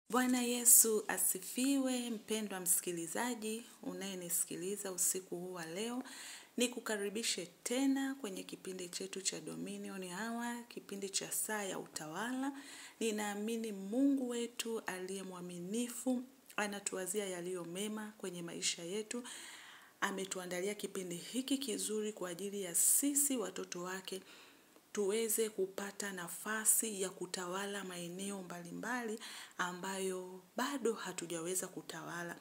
Bwana Yesu asifiwe, mpendwa msikilizaji, unayenisikiliza usiku huu wa leo. Nikukaribishe tena kwenye kipindi chetu cha Dominion Hour, kipindi cha saa ya utawala. Ninaamini Mungu wetu aliye mwaminifu, anatuwazia yaliyo mema kwenye maisha yetu. Ametuandalia kipindi hiki kizuri kwa ajili ya sisi watoto wake. Tuweze kupata nafasi ya kutawala maeneo mbalimbali ambayo bado hatujaweza kutawala.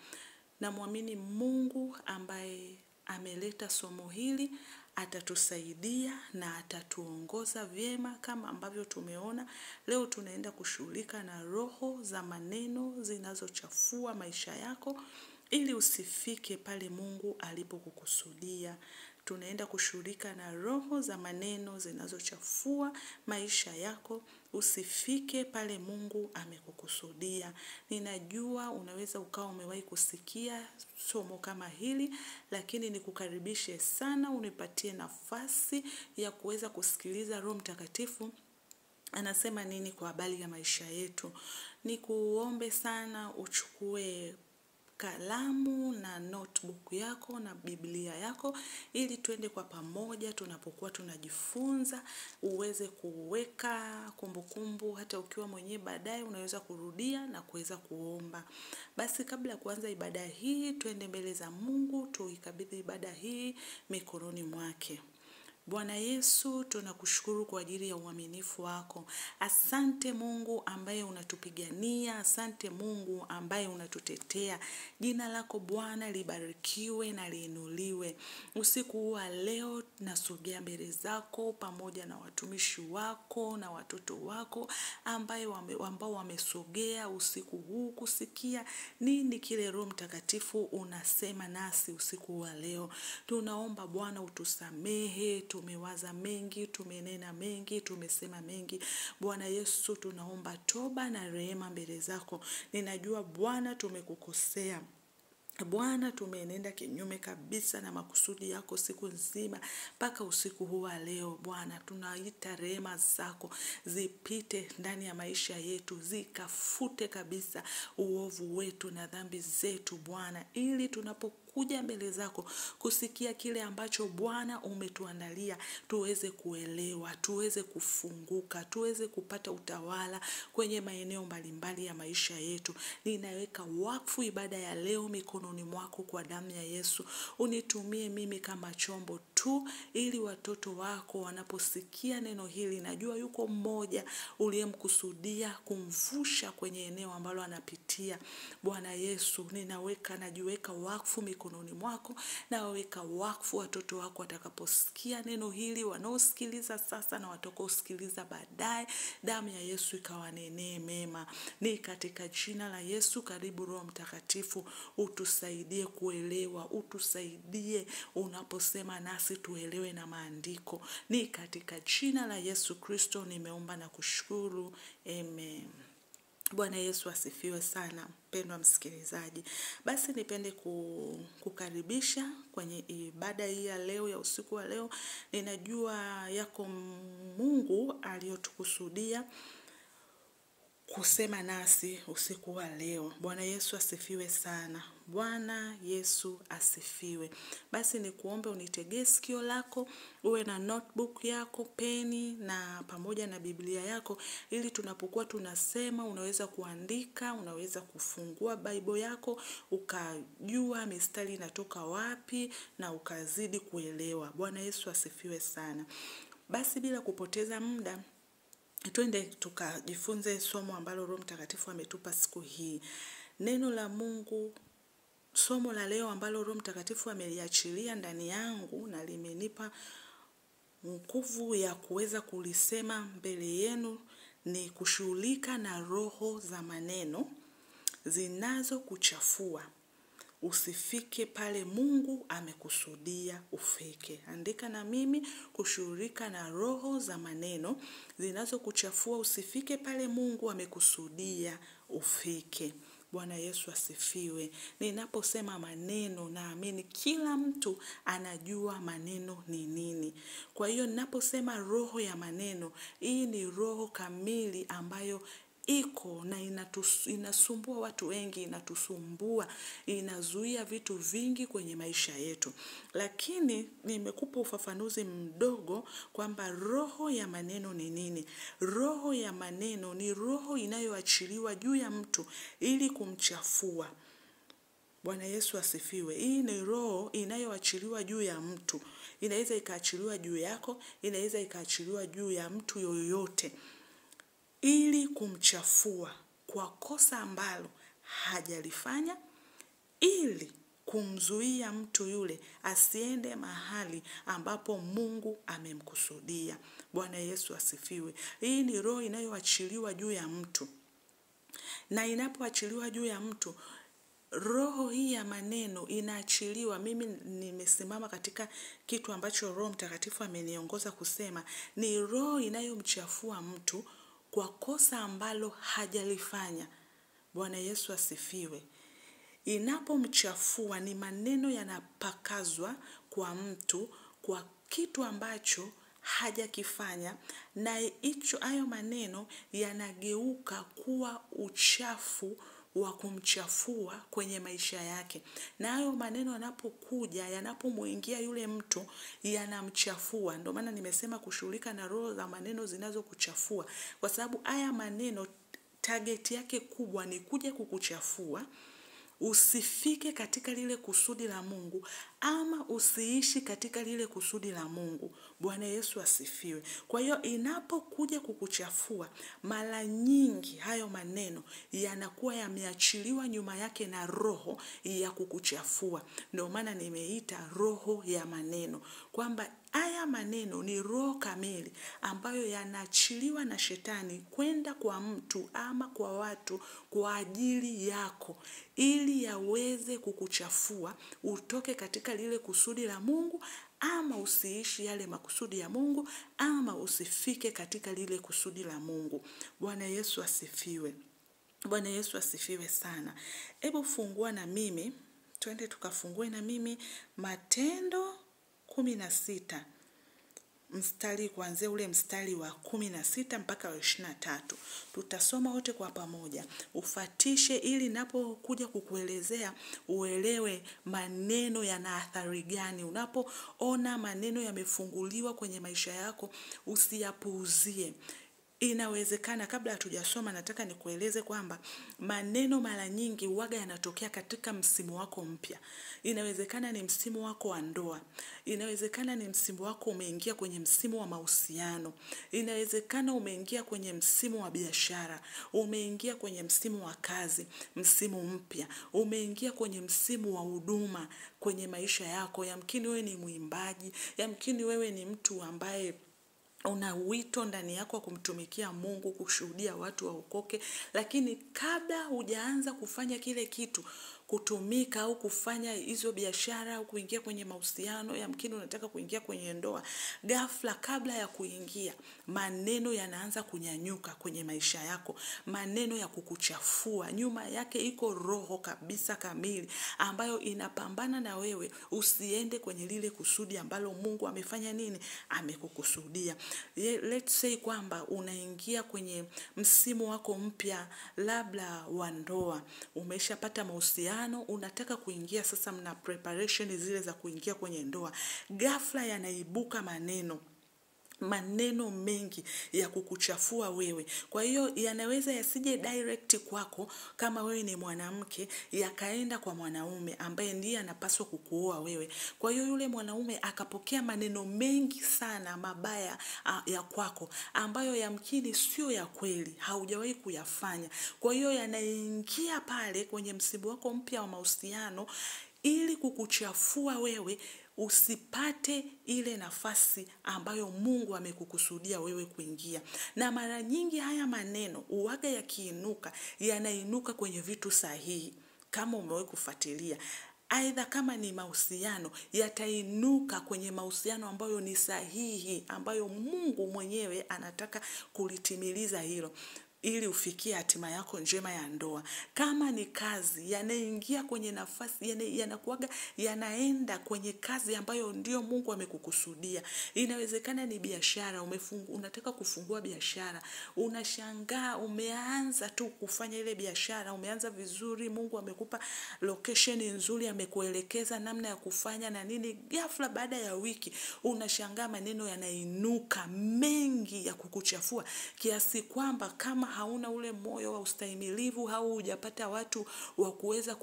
Namwamini Mungu ambaye ameleta somo hili, atatusaidia na atatuongoza vyema kama ambavyo tumeona. Leo tunaenda kushughulika na roho za maneno zinazochafua maisha yako ili usifike pale Mungu alipokukusudia. Tunaenda kushughulika na roho za maneno zinazochafua maisha yako, usifike pale Mungu amekukusudia. Ninajua unaweza ukawa umewahi kusikia somo kama hili, lakini nikukaribishe sana unipatie nafasi ya kuweza kusikiliza Roho Mtakatifu anasema nini kwa habari ya maisha yetu. Nikuombe sana uchukue kalamu na notebook yako na Biblia yako ili tuende kwa pamoja tunapokuwa tunajifunza, uweze kuweka kumbukumbu hata ukiwa mwenyewe baadaye unaweza kurudia na kuweza kuomba. Basi kabla ya kuanza ibada hii, tuende mbele za Mungu, tuikabidhi ibada hii mikononi mwake. Bwana Yesu, tunakushukuru kwa ajili ya uaminifu wako. Asante Mungu ambaye unatupigania, asante Mungu ambaye unatutetea. Jina lako Bwana libarikiwe na liinuliwe. Usiku wa leo nasogea mbele zako pamoja na watumishi wako na watoto wako ambao wamesogea usiku huu kusikia nini kile Roho Mtakatifu unasema nasi usiku wa leo. Tunaomba Bwana utusamehe, tumewaza mengi, tumenena mengi, tumesema mengi. Bwana Yesu, tunaomba toba na rehema mbele zako. Ninajua Bwana tumekukosea. Bwana tumenenda kinyume kabisa na makusudi yako siku nzima mpaka usiku huu wa leo. Bwana tunaita rehema zako zipite ndani ya maisha yetu, zikafute kabisa uovu wetu na dhambi zetu Bwana, ili tunapokuja mbele zako kusikia kile ambacho Bwana umetuandalia tuweze kuelewa, tuweze kufunguka, tuweze kupata utawala kwenye maeneo mbalimbali ya maisha yetu. Ninaweka wakfu ibada ya leo mikononi mwako kwa damu ya Yesu. Unitumie mimi kama chombo tu ili watoto wako wanaposikia neno hili, najua yuko mmoja uliyemkusudia kumvusha kwenye eneo ambalo anapitia. Bwana Yesu, najiweka wakfu mikononi mwako, naweka wakfu watoto wako watakaposikia neno hili, wanaosikiliza sasa na watakaosikiliza baadaye. Damu ya Yesu ikawanenee mema. Ni katika jina la Yesu. Karibu Roho Mtakatifu, utusaidie kuelewa, utusaidie unaposema nasi tuelewe na maandiko. Ni katika jina la Yesu Kristo nimeomba na kushukuru. Amen. Bwana Yesu asifiwe sana, mpendwa msikilizaji. Basi nipende kukaribisha kwenye ibada hii ya leo, ya usiku wa leo. Ninajua yako Mungu aliyotukusudia kusema nasi usiku wa leo. Bwana Yesu asifiwe sana. Bwana Yesu asifiwe. Basi nikuombe unitegee sikio lako, uwe na notebook yako, peni na pamoja na Biblia yako, ili tunapokuwa tunasema unaweza kuandika, unaweza kufungua Bible yako, ukajua mistari inatoka wapi na ukazidi kuelewa. Bwana Yesu asifiwe sana. Basi bila kupoteza muda, twende tukajifunze somo ambalo Roho Mtakatifu ametupa siku hii. Neno la Mungu, somo la leo ambalo Roho Mtakatifu ameliachilia ndani yangu na limenipa nguvu ya kuweza kulisema mbele yenu, ni kushughulika na roho za maneno zinazokuchafua usifike pale Mungu amekusudia ufike. Andika na mimi, kushughulika na roho za maneno zinazokuchafua usifike pale Mungu amekusudia ufike. Bwana Yesu asifiwe. Ninaposema maneno, naamini kila mtu anajua maneno ni nini. Kwa hiyo ninaposema roho ya maneno, hii ni roho kamili ambayo iko na inasumbua watu wengi, inatusumbua, inazuia vitu vingi kwenye maisha yetu. Lakini nimekupa ufafanuzi mdogo kwamba roho ya maneno ni nini. Roho ya maneno ni roho inayoachiliwa juu ya mtu ili kumchafua. Bwana Yesu asifiwe. Hii ni roho inayoachiliwa juu ya mtu. Inaweza ikaachiliwa juu yako, inaweza ikaachiliwa juu ya mtu yoyote, ili kumchafua kwa kosa ambalo hajalifanya, ili kumzuia mtu yule asiende mahali ambapo Mungu amemkusudia. Bwana Yesu asifiwe. Hii ni roho inayoachiliwa juu ya mtu. Na inapoachiliwa juu ya mtu, roho hii ya maneno inaachiliwa. Mimi nimesimama katika kitu ambacho Roho Mtakatifu ameniongoza kusema. Ni roho inayomchafua mtu kwa kosa ambalo hajalifanya. Bwana Yesu asifiwe. Inapomchafua ni maneno yanapakazwa kwa mtu kwa kitu ambacho hajakifanya, na hayo maneno yanageuka kuwa uchafu wa kumchafua kwenye maisha yake. Na hayo maneno yanapokuja, yanapomuingia yule mtu, yanamchafua. Ndio maana nimesema kushughulika na roho za maneno zinazokuchafua, kwa sababu haya maneno target yake kubwa ni kuja kukuchafua, usifike katika lile kusudi la Mungu, ama usiishi katika lile kusudi la Mungu. Bwana Yesu asifiwe. Kwa hiyo inapokuja kukuchafua, mara nyingi hayo maneno yanakuwa yameachiliwa nyuma yake na roho ya kukuchafua. Ndio maana nimeita roho ya maneno, kwamba haya maneno ni roho kamili ambayo yanaachiliwa na shetani kwenda kwa mtu ama kwa watu kwa ajili yako, ili yaweze kukuchafua utoke katika lile kusudi la Mungu, ama usiishi yale makusudi ya Mungu, ama usifike katika lile kusudi la Mungu. Bwana Yesu asifiwe. Bwana Yesu asifiwe sana. Hebu fungua na mimi, twende tukafungue na mimi Matendo 16. Kuanzia ule mstari wa 16 mpaka wa 23. Tutasoma wote kwa pamoja. Ufatishe ili napokuja kukuelezea uelewe maneno yana athari gani. Unapoona maneno yamefunguliwa kwenye maisha yako, usiyapuuzie. Inawezekana, kabla hatujasoma nataka nikueleze kwamba maneno mara nyingi huwaga yanatokea katika msimu wako mpya. Inawezekana ni msimu wako wa ndoa. Inawezekana ni msimu wako umeingia kwenye msimu wa mahusiano. Inawezekana umeingia kwenye msimu wa biashara. Umeingia kwenye msimu wa kazi, msimu mpya. Umeingia kwenye msimu wa huduma kwenye maisha yako. Yamkini wewe ni mwimbaji, yamkini wewe ni mtu ambaye una wito ndani yako kumtumikia Mungu, kushuhudia watu waokoke, lakini kabla hujaanza kufanya kile kitu, kutumika au kufanya hizo biashara au kuingia kwenye mahusiano, yamkini unataka kuingia kwenye ndoa, ghafla kabla ya kuingia, maneno yanaanza kunyanyuka kwenye maisha yako, maneno ya kukuchafua. Nyuma yake iko roho kabisa kamili ambayo inapambana na wewe usiende kwenye lile kusudi ambalo Mungu amefanya nini? Amekukusudia. Let's say kwamba unaingia kwenye msimu wako mpya, labda wa ndoa, umeshapata mahusiano, unataka kuingia sasa, mna preparation zile za kuingia kwenye ndoa. Ghafla yanaibuka maneno mengi ya kukuchafua wewe. Kwa hiyo yanaweza yasije direct kwako kama wewe ni mwanamke, yakaenda kwa mwanaume ambaye ndiye anapaswa kukuoa wewe. Kwa hiyo yule mwanaume akapokea maneno mengi sana mabaya ya kwako, ambayo yamkini sio ya kweli, haujawahi kuyafanya. Kwa hiyo yanaingia pale kwenye msimu wako mpya wa mahusiano ili kukuchafua wewe usipate ile nafasi ambayo Mungu amekukusudia wewe kuingia. Na mara nyingi haya maneno huwaga yakiinuka, yanainuka kwenye vitu sahihi. Kama umewahi kufuatilia, aidha kama ni mahusiano, yatainuka kwenye mahusiano ambayo ni sahihi, ambayo Mungu mwenyewe anataka kulitimiliza hilo. ili ufikie hatima yako njema ya ndoa. Kama ni kazi, yanaingia kwenye nafasi, yanakuaga yanaenda kwenye kazi ambayo ndio Mungu amekukusudia. Inawezekana ni biashara, unataka kufungua biashara, unashangaa umeanza tu kufanya ile biashara, umeanza vizuri, Mungu amekupa location nzuri, amekuelekeza namna ya kufanya na nini, ghafla baada ya wiki unashangaa maneno yanainuka mengi ya kukuchafua, kiasi kwamba kama hauna ule moyo wa ustahimilivu au hujapata watu wa kuweza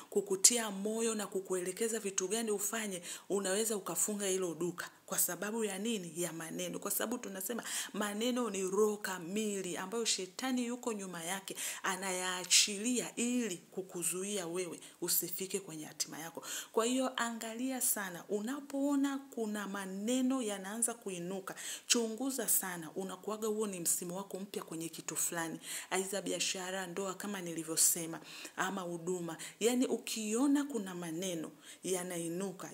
kukutia moyo na kukuelekeza vitu gani ufanye, unaweza ukafunga hilo duka. Kwa sababu ya nini? Ya maneno. Kwa sababu tunasema maneno ni roho kamili ambayo shetani yuko nyuma yake, anayaachilia ili kukuzuia wewe usifike kwenye hatima yako. Kwa hiyo angalia sana, unapoona kuna maneno yanaanza kuinuka, chunguza sana, unakuaga huo ni msimu wako mpya kwenye kitu fulani, aidha biashara, ndoa kama nilivyosema, ama huduma. Yani ukiona kuna maneno yanainuka,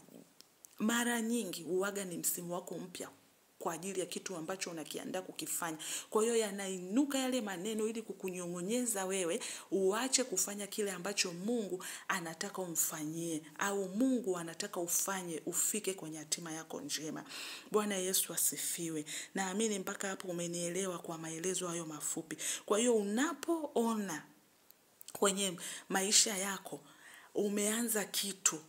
mara nyingi huaga ni msimu wako mpya kwa ajili ya kitu ambacho unakiandaa kukifanya. Kwa hiyo yanainuka yale maneno ili kukunyong'onyeza wewe uache kufanya kile ambacho Mungu anataka umfanyie, au Mungu anataka ufanye ufike kwenye hatima yako njema. Bwana Yesu asifiwe. Naamini mpaka hapo umenielewa kwa maelezo hayo mafupi. Kwa hiyo unapoona kwenye maisha yako umeanza kitu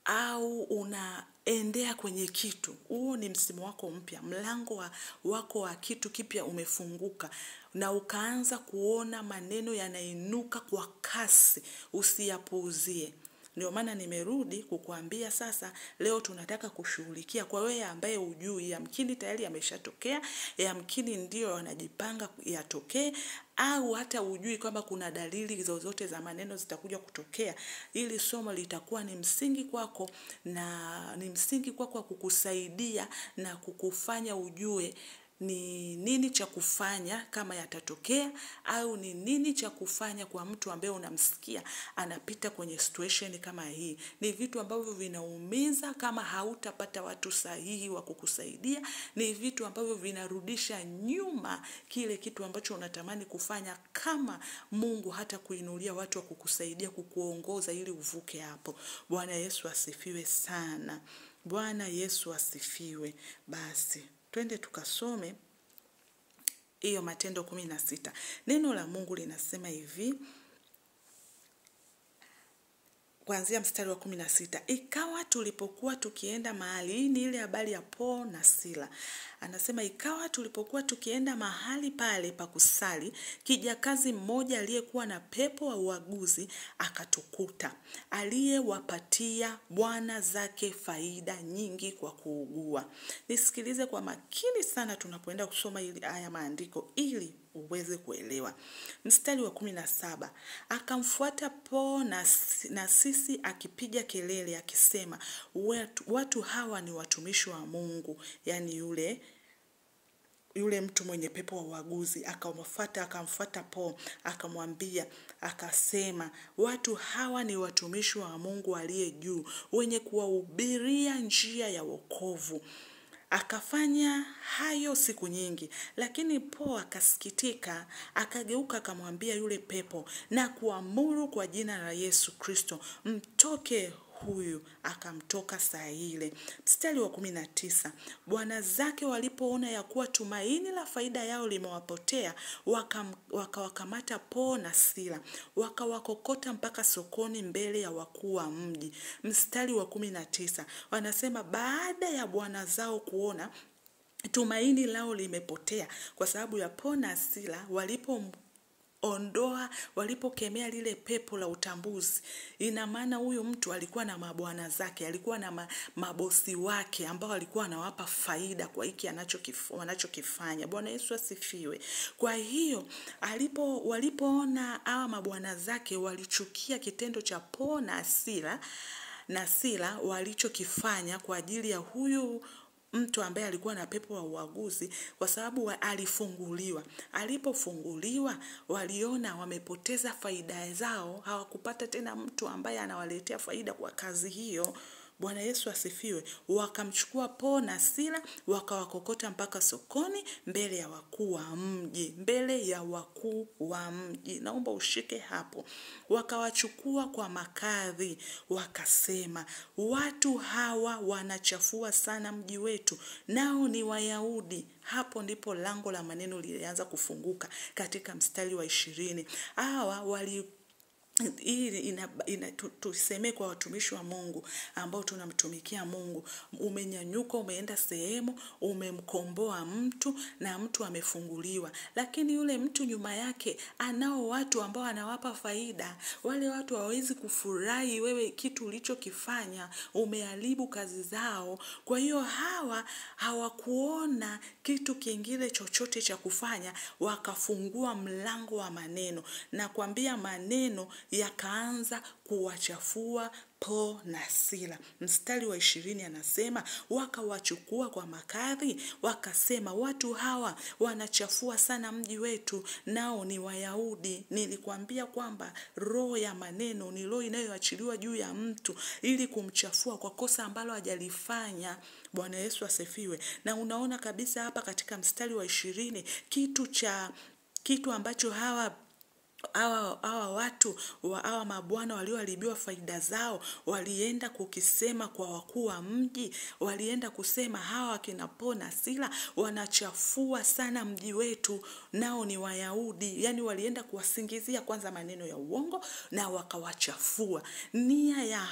au unaendea kwenye kitu, huo ni msimu wako mpya, mlango wako wa kitu kipya umefunguka, na ukaanza kuona maneno yanainuka kwa kasi, usiyapuuzie. Ndio maana nimerudi kukuambia sasa leo tunataka kushughulikia kwa wewe ambaye hujui, yamkini tayari yameshatokea, yamkini ndio wanajipanga yatokee, au hata hujui kwamba kuna dalili zozote za maneno zitakuja kutokea. Ili somo litakuwa ni msingi kwako, na ni msingi kwako kukusaidia na kukufanya ujue ni nini cha kufanya kama yatatokea, au ni nini cha kufanya kwa mtu ambaye unamsikia anapita kwenye situation kama hii. Ni vitu ambavyo vinaumiza kama hautapata watu sahihi wa kukusaidia. Ni vitu ambavyo vinarudisha nyuma kile kitu ambacho unatamani kufanya, kama Mungu hata kuinulia watu wa kukusaidia, kukuongoza ili uvuke hapo. Bwana Yesu asifiwe sana. Bwana Yesu asifiwe. Basi twende tukasome hiyo Matendo 16. Neno la Mungu linasema hivi, kuanzia mstari wa 16. Ikawa tulipokuwa tukienda mahali, hii ni ile habari ya Paulo na Sila. Anasema ikawa tulipokuwa tukienda mahali pale pa kusali, kijakazi mmoja aliyekuwa na pepo wa uaguzi akatukuta, aliyewapatia bwana zake faida nyingi kwa kuugua. Nisikilize kwa makini sana tunapoenda kusoma haya maandiko ili uweze kuelewa. Mstari wa 17. Akamfuata Paulo na sisi akipiga kelele akisema, watu hawa ni watumishi wa Mungu. Yani yule mtu mwenye pepo wa uaguzi akamfuata Paulo, akamwambia, akasema, watu hawa ni watumishi wa Mungu aliye juu, wenye kuwahubiria njia ya wokovu. Akafanya hayo siku nyingi, lakini Paulo akasikitika, akageuka akamwambia yule pepo na kuamuru kwa jina la Yesu Kristo, mtoke huyu. Akamtoka saa ile. Mstari wa 19. Bwana zake walipoona ya kuwa tumaini la faida yao limewapotea, wakawakamata Paulo na Sila, wakawakokota mpaka sokoni mbele ya wakuu wa mji. Mstari wa 19. Wanasema baada ya bwana zao kuona tumaini lao limepotea kwa sababu ya Paulo na Sila, walipokemea lile pepo la utambuzi. Ina maana huyu mtu alikuwa na mabwana zake, alikuwa na mabosi wake ambao alikuwa anawapa faida kwa hiki wanachokifanya. Bwana Yesu asifiwe. Kwa hiyo walipoona hawa mabwana zake walichukia kitendo cha Paulo na Sila walichokifanya kwa ajili ya huyu mtu ambaye alikuwa na pepo wa uaguzi, kwa sababu alifunguliwa. Alipofunguliwa waliona wamepoteza faida zao, hawakupata tena mtu ambaye anawaletea faida kwa kazi hiyo. Bwana Yesu asifiwe. Wakamchukua Paulo na Sila, wakawakokota mpaka sokoni mbele ya wakuu wa mji. Mbele ya wakuu wa mji. Naomba ushike hapo. Wakawachukua kwa makadhi, wakasema, watu hawa wanachafua sana mji wetu, nao ni Wayahudi. Hapo ndipo lango la maneno lilianza kufunguka katika mstari wa 20. Hawa wali tuseme kwa watumishi wa Mungu ambao tunamtumikia Mungu. Umenyanyuka, umeenda sehemu, umemkomboa mtu na mtu amefunguliwa. Lakini yule mtu nyuma yake anao watu ambao anawapa faida. Wale watu hawawezi kufurahi wewe kitu ulichokifanya, umeharibu kazi zao. Kwa hiyo hawa hawakuona kitu kingine chochote cha kufanya, wakafungua mlango wa maneno. Na kuambia maneno yakaanza kuwachafua Paulo na Sila. Mstari wa 20 anasema, wakawachukua kwa makadhi, wakasema, watu hawa wanachafua sana mji wetu, nao ni Wayahudi. Nilikwambia kwamba roho ya maneno ni roho inayoachiliwa juu ya mtu ili kumchafua kwa kosa ambalo hajalifanya. Bwana Yesu asifiwe. Na unaona kabisa hapa katika mstari wa 20 kitu ambacho hawa watu hawa mabwana walioharibiwa faida zao walienda kukisema kwa wakuu wa mji. Walienda kusema hawa kina Paulo na Sila wanachafua sana mji wetu, nao ni Wayahudi. Yani walienda kuwasingizia kwanza maneno ya uongo na wakawachafua. Nia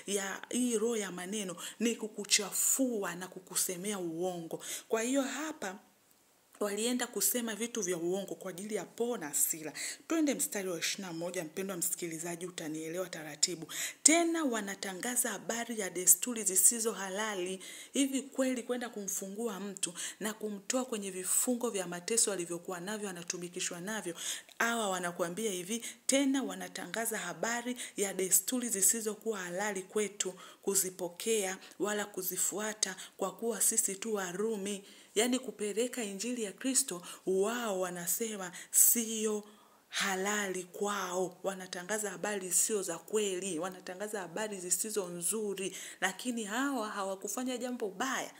ya hii roho ya maneno ni kukuchafua na kukusemea uongo. Kwa hiyo hapa walienda kusema vitu vya uongo kwa ajili ya Paulo na Sila. Twende mstari wa 21, mpendwa msikilizaji, utanielewa taratibu. Tena wanatangaza habari ya desturi zisizo halali. Hivi kweli kwenda kumfungua mtu na kumtoa kwenye vifungo vya mateso alivyokuwa navyo, anatumikishwa navyo? Hawa wanakuambia hivi, tena wanatangaza habari ya desturi zisizokuwa halali kwetu kuzipokea wala kuzifuata, kwa kuwa sisi tu Warumi. Yani kupeleka injili ya Kristo wao wanasema sio halali kwao. Wanatangaza habari sio za kweli, wanatangaza habari zisizo nzuri. Lakini hawa hawakufanya jambo baya.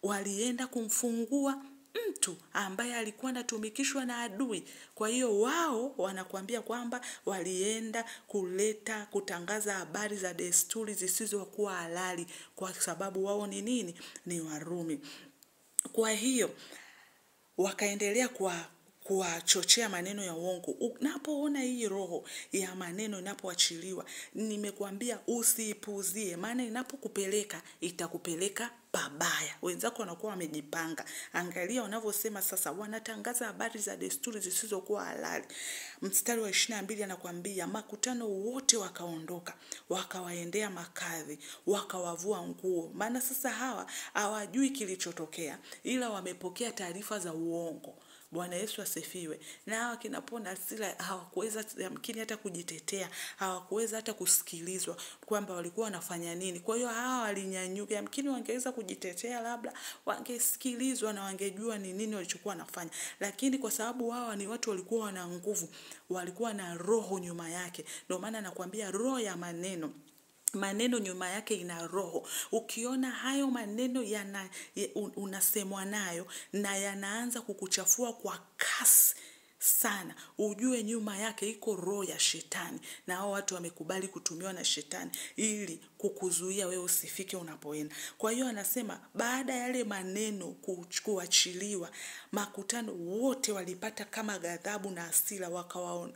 Walienda kumfungua mtu ambaye alikuwa anatumikishwa na adui. Kwa hiyo wao wanakuambia kwamba walienda kutangaza habari za desturi zisizokuwa halali, kwa sababu wao ni nini? Ni Warumi. Kwa hiyo wakaendelea kuwachochea maneno ya uongo. Unapoona hii roho ya maneno inapoachiliwa, nimekuambia usiipuzie, maana inapokupeleka itakupeleka pabaya. Wenzako wanakuwa wamejipanga. Angalia wanavyosema sasa, wanatangaza habari za desturi zisizokuwa halali. Mstari wa 22 anakuambia, makutano wote wakaondoka, wakawaendea makadhi, wakawavua nguo. Maana sasa hawa hawajui kilichotokea, ila wamepokea taarifa za uongo. Bwana Yesu asifiwe. Na hawa kina Paulo na Sila hawakuweza yamkini hata kujitetea, hawakuweza hata kusikilizwa kwamba walikuwa wanafanya nini. Kwa hiyo hawa walinyanyuka, yamkini wangeweza kujitetea, labda wangesikilizwa na wangejua ni nini walichokuwa wanafanya. Lakini kwa sababu hawa ni watu walikuwa wana nguvu, walikuwa na roho nyuma yake. Ndio maana nakwambia roho ya maneno nyuma yake ina roho. Ukiona hayo maneno unasemwa nayo na yanaanza kukuchafua kwa kasi sana, ujue nyuma yake iko roho ya shetani, na hao watu wamekubali kutumiwa na shetani ili kukuzuia wewe usifike unapoenda. Kwa hiyo anasema baada ya yale maneno kuachiliwa, makutano wote walipata kama ghadhabu na hasira,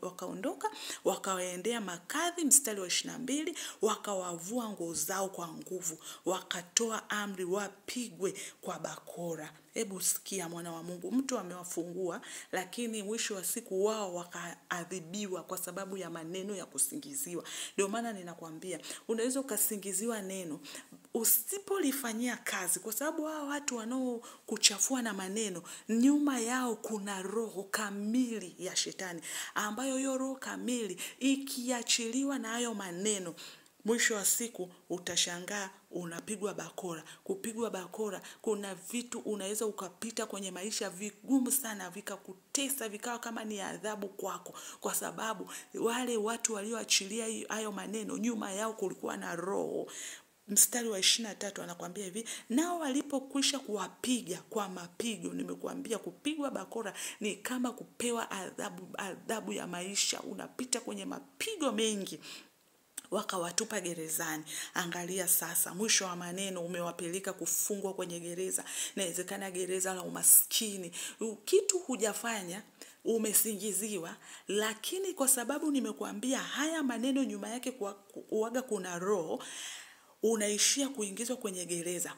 wakaondoka, wakawaendea makadhi. Mstari wa 22, wakawavua nguo zao kwa nguvu, wakatoa amri wapigwe kwa bakora. Hebu sikia mwana wa Mungu, mtu amewafungua, lakini mwisho wa siku wao wakaadhibiwa kwa sababu ya maneno ya kusingiziwa. Ndio maana ninakwambia, unaweza ukasingiziwa neno, usipolifanyia kazi, kwa sababu hao watu wanaokuchafua na maneno, nyuma yao kuna roho kamili ya shetani, ambayo hiyo roho kamili ikiachiliwa na hayo maneno, mwisho wa siku utashangaa unapigwa bakora. Kupigwa bakora, kuna vitu unaweza ukapita kwenye maisha vigumu sana, vikakutesa, vikawa kama ni adhabu kwako, kwa sababu wale watu walioachilia hayo maneno, nyuma yao kulikuwa na roho. mstari wa 23 anakuambia hivi, nao walipokwisha kuwapiga kwa mapigo. Nimekuambia kupigwa bakora ni kama kupewa adhabu ya maisha. Unapita kwenye mapigo mengi. Wakawatupa gerezani. Angalia sasa, mwisho wa maneno umewapeleka kufungwa kwenye gereza. Inawezekana gereza la umaskini. Kitu hujafanya, umesingiziwa, lakini kwa sababu nimekuambia haya maneno nyuma yake kuwaga kuna roho, unaishia kuingizwa kwenye gereza.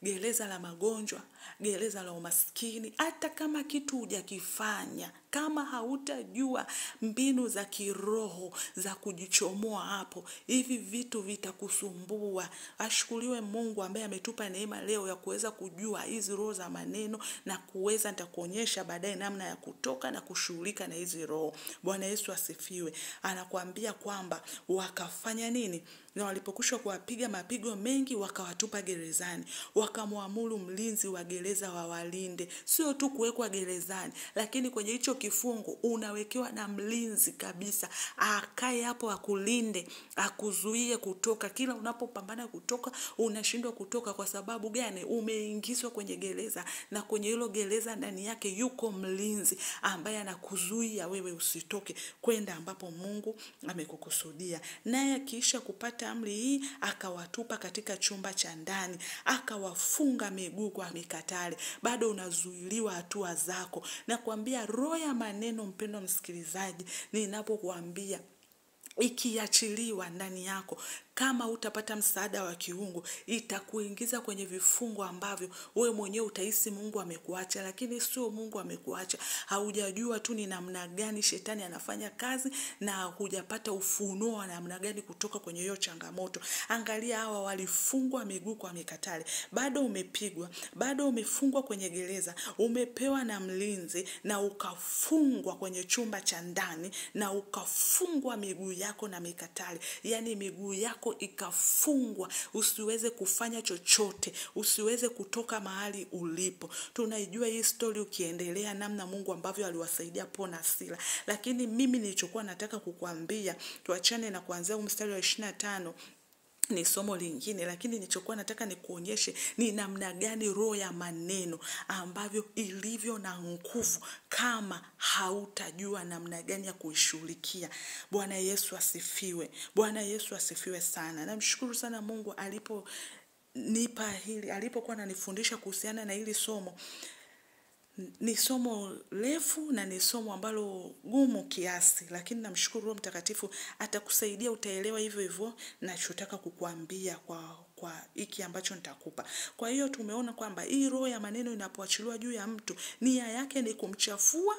Gereza la magonjwa, gereza la umaskini. Hata kama kitu hujakifanya, kama hautajua mbinu za kiroho za kujichomoa hapo, hivi vitu vitakusumbua. Ashukuriwe Mungu ambaye ametupa neema leo ya kuweza kujua hizi roho za maneno, na kuweza nitakuonyesha baadaye namna ya kutoka na kushughulika na hizi roho. Bwana Yesu asifiwe. Anakuambia kwamba wakafanya nini? Na walipokwisha kuwapiga mapigo mengi, wakawatupa gerezani. Wakamwamuru mlinzi wa gereza wawalinde. Sio tu kuwekwa gerezani, lakini kwenye hicho kifungo unawekewa na mlinzi kabisa. Akae hapo akulinde, akuzuie kutoka. Kila unapopambana kutoka, unashindwa kutoka. Kwa sababu gani? Umeingizwa kwenye gereza, na kwenye hilo gereza ndani yake yuko mlinzi ambaye anakuzuia wewe usitoke kwenda ambapo Mungu amekukusudia. Naye kisha kupata amri hii, akawatupa katika chumba cha ndani, akawafunga miguu kwa mikatale. Bado unazuiliwa hatua zako. Na kuambia roho ya maneno, mpendwa msikilizaji, ninapokuambia ikiachiliwa ndani yako, kama utapata msaada wa kiungu, itakuingiza kwenye vifungo ambavyo wewe mwenyewe utahisi Mungu amekuacha, lakini sio Mungu amekuacha. Haujajua tu ni namna gani shetani anafanya kazi, na hujapata ufunuo wa namna gani kutoka kwenye hiyo changamoto. Angalia hawa walifungwa miguu kwa mikatale. Bado umepigwa, bado umefungwa kwenye gereza, umepewa na mlinzi, na ukafungwa kwenye chumba cha ndani, na ukafungwa miguu yako na mikatale. Yani miguu yako ikafungwa, usiweze kufanya chochote, usiweze kutoka mahali ulipo. Tunaijua hii story ukiendelea namna Mungu ambavyo aliwasaidia Paul na Sila. Lakini mimi nilichokuwa nataka kukuambia, tuachane na kuanzia mstari wa 25, ni somo lingine, lakini nilichokuwa nataka nikuonyeshe ni namna gani roho ya maneno ambavyo ilivyo na nguvu kama hautajua namna gani ya kuishughulikia. Bwana Yesu asifiwe. Bwana Yesu asifiwe sana. Namshukuru sana Mungu aliponipa hili, alipokuwa ananifundisha kuhusiana na hili somo. Ni somo refu na ni somo ambalo gumu kiasi, lakini namshukuru Roho Mtakatifu atakusaidia, utaelewa hivyo hivyo nachotaka kukuambia kwa hiki ambacho nitakupa. Kwa hiyo tumeona kwamba hii roho ya maneno inapoachiliwa juu ya mtu, nia yake ni kumchafua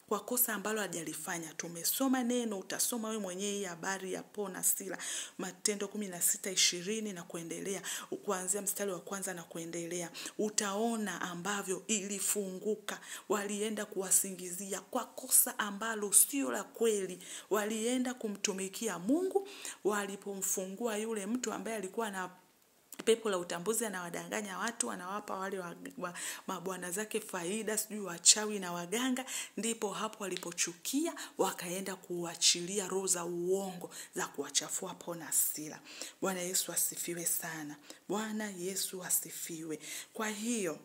kwa kosa ambalo hajalifanya. Tumesoma neno, utasoma wewe mwenyewe hii habari ya Paul na Sila, Matendo 16:20 na kuendelea, kuanzia mstari wa 1 na kuendelea. Utaona ambavyo ilifunguka. Walienda kuwasingizia kwa kosa ambalo sio la kweli. Walienda kumtumikia Mungu. Walipomfungua yule mtu ambaye alikuwa na pepo la utambuzi, anawadanganya watu, anawapa wale mabwana zake faida, sijui wachawi na waganga, ndipo hapo walipochukia, wakaenda kuachilia roho za uongo za kuwachafua Paul na Sila. Bwana Yesu asifiwe sana. Bwana Yesu asifiwe. Kwa hiyo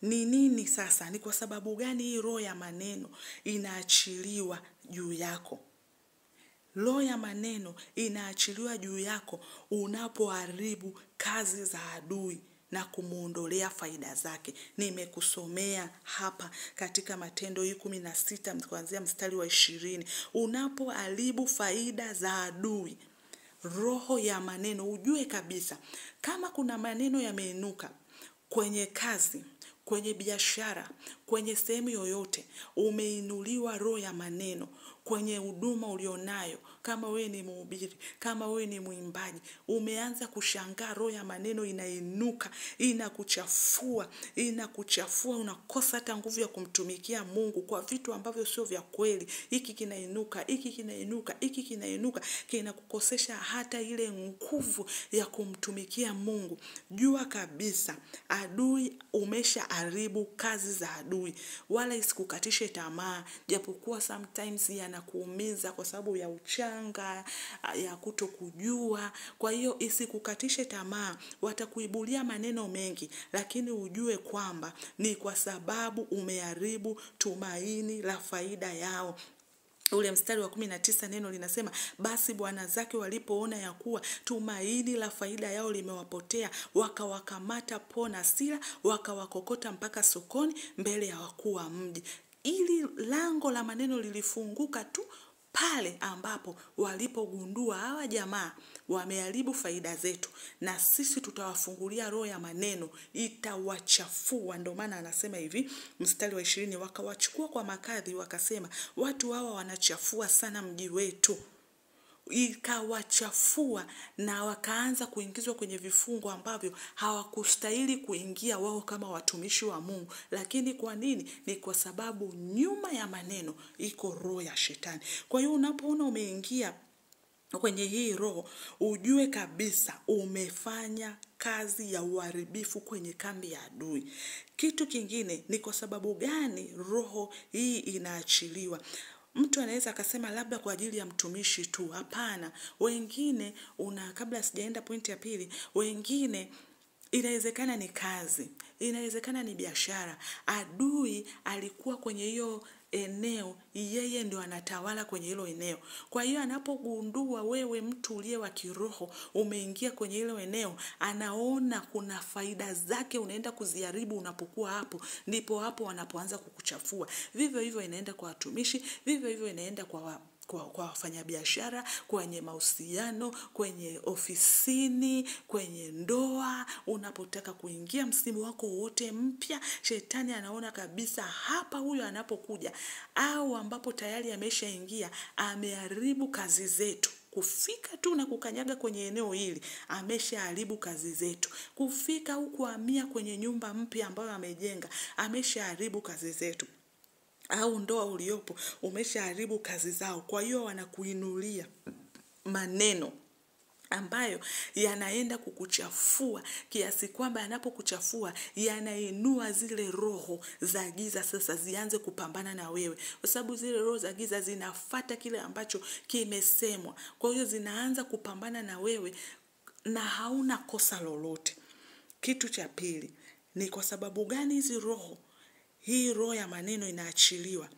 ni nini sasa? Ni kwa sababu gani hii roho ya maneno inaachiliwa juu yako? Roho ya maneno inaachiliwa juu yako unapoharibu kazi za adui na kumuondolea faida zake. Nimekusomea hapa katika Matendo 16 kuanzia mstari wa 20. Unapoharibu faida za adui, roho ya maneno, ujue kabisa kama kuna maneno yameinuka kwenye kazi, kwenye biashara, kwenye sehemu yoyote, umeinuliwa roho ya maneno kwenye huduma ulionayo. Kama wewe ni mhubiri, kama wewe ni mwimbaji, umeanza kushangaa roho ya maneno inainuka, inakuchafua, unakosa hata nguvu ya kumtumikia Mungu kwa vitu ambavyo sio vya kweli. Hiki kinainuka, kinakukosesha hata ile nguvu ya kumtumikia Mungu. Jua kabisa adui umesha haribu kazi za adui. Wala isikukatishe tamaa, japokuwa sometimes yanakuumiza kwa sababu ya uchanga, ya kutokujua. Kwa hiyo isikukatishe tamaa, watakuibulia maneno mengi, lakini ujue kwamba ni kwa sababu umeharibu tumaini la faida yao. Ule mstari wa 19 neno linasema, basi bwana zake walipoona ya kuwa tumaini la faida yao limewapotea, wakawakamata Po na Sila, wakawakokota mpaka sokoni mbele ya wakuu wa mji. Ili lango la maneno lilifunguka tu pale ambapo walipogundua hawa jamaa wameharibu faida zetu, na sisi tutawafungulia roho ya maneno, itawachafua. Ndio maana anasema hivi mstari wa 20, wakawachukua kwa makadhi, wakasema, watu hawa wanachafua sana mji wetu. Ikawachafua na wakaanza kuingizwa kwenye vifungo ambavyo hawakustahili kuingia wao kama watumishi wa Mungu. Lakini kwa nini? Ni kwa sababu nyuma ya maneno iko roho ya shetani. Kwa hiyo unapoona umeingia kwenye hii roho, ujue kabisa umefanya kazi ya uharibifu kwenye kambi ya adui. Kitu kingine ni kwa sababu gani roho hii inaachiliwa. Mtu anaweza akasema labda kwa ajili ya mtumishi tu. Hapana. Wengine kabla sijaenda pointi ya pili, wengine inawezekana ni kazi, inawezekana ni biashara. Adui alikuwa kwenye hiyo eneo, yeye ndio anatawala kwenye hilo eneo. Kwa hiyo anapogundua wewe mtu uliye wa kiroho umeingia kwenye hilo eneo, anaona kuna faida zake unaenda kuziharibu unapokuwa hapo, ndipo hapo wanapoanza kukuchafua. Vivyo hivyo inaenda kwa watumishi, vivyo hivyo inaenda kwa wafanyabiashara, kwenye mahusiano, kwenye ofisini, kwenye ndoa. Unapotaka kuingia msimu wako wote mpya, shetani anaona kabisa hapa huyu anapokuja, au ambapo tayari ameshaingia, ameharibu kazi zetu. Kufika tu na kukanyaga kwenye eneo hili, ameshaharibu kazi zetu. Kufika huku kuhamia kwenye nyumba mpya ambayo amejenga, ameshaharibu kazi zetu. Au ndoa uliopo umeshaharibu kazi zao. Kwa hiyo wanakuinulia maneno ambayo yanaenda kukuchafua, kiasi kwamba yanapokuchafua yanainua zile roho za giza sasa zianze kupambana na wewe, kwa sababu zile roho za giza zinafuata kile ambacho kimesemwa. Kwa hiyo zinaanza kupambana na wewe na hauna kosa lolote. Kitu cha pili, ni kwa sababu gani hii roho ya maneno inaachiliwa?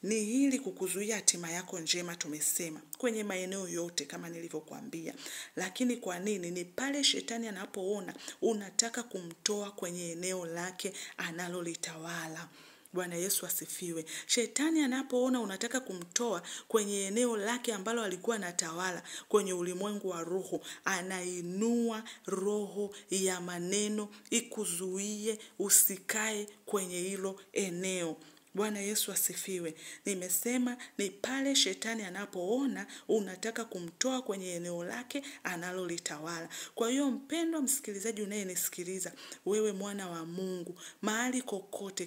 Ni ili kukuzuia hatima yako njema, tumesema kwenye maeneo yote kama nilivyokuambia. Lakini kwa nini? Ni pale shetani anapoona unataka kumtoa kwenye eneo lake analolitawala. Bwana Yesu asifiwe. Shetani anapoona unataka kumtoa kwenye eneo lake ambalo alikuwa anatawala kwenye ulimwengu wa roho, anainua roho ya maneno ikuzuie usikae kwenye hilo eneo. Bwana Yesu asifiwe. Nimesema ni pale shetani anapoona unataka kumtoa kwenye eneo lake analolitawala. Kwa hiyo mpendwa msikilizaji unayenisikiliza, wewe mwana wa Mungu, mahali kokote,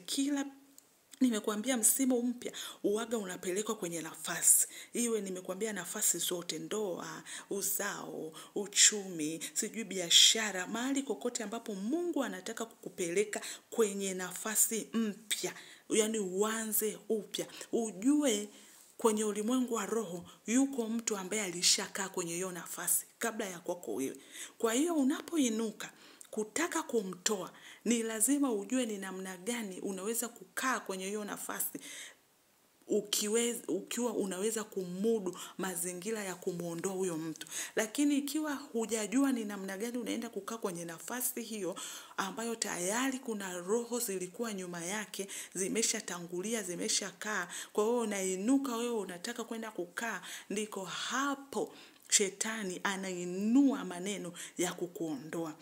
nimekuambia msimu mpya uwaga unapelekwa kwenye nafasi. Iwe nimekuambia nafasi zote, ndoa, uzao, uchumi, sijui biashara, mahali kokote ambapo Mungu anataka kukupeleka kwenye nafasi mpya. Yaani uanze upya. Ujue kwenye ulimwengu wa roho yuko mtu ambaye alishakaa kwenye hiyo nafasi kabla ya kwako wewe. Kwa hiyo unapoinuka kutaka kumtoa, ni lazima ujue ni namna gani unaweza kukaa kwenye hiyo nafasi, ukiwa unaweza kumudu mazingira ya kumuondoa huyo mtu. Lakini ikiwa hujajua ni namna gani unaenda kukaa kwenye nafasi hiyo ambayo tayari kuna roho zilikuwa nyuma yake, zimeshatangulia, zimeshakaa, kwa hiyo unainuka wewe unataka kwenda kukaa, ndiko hapo shetani anainua maneno ya kukuondoa.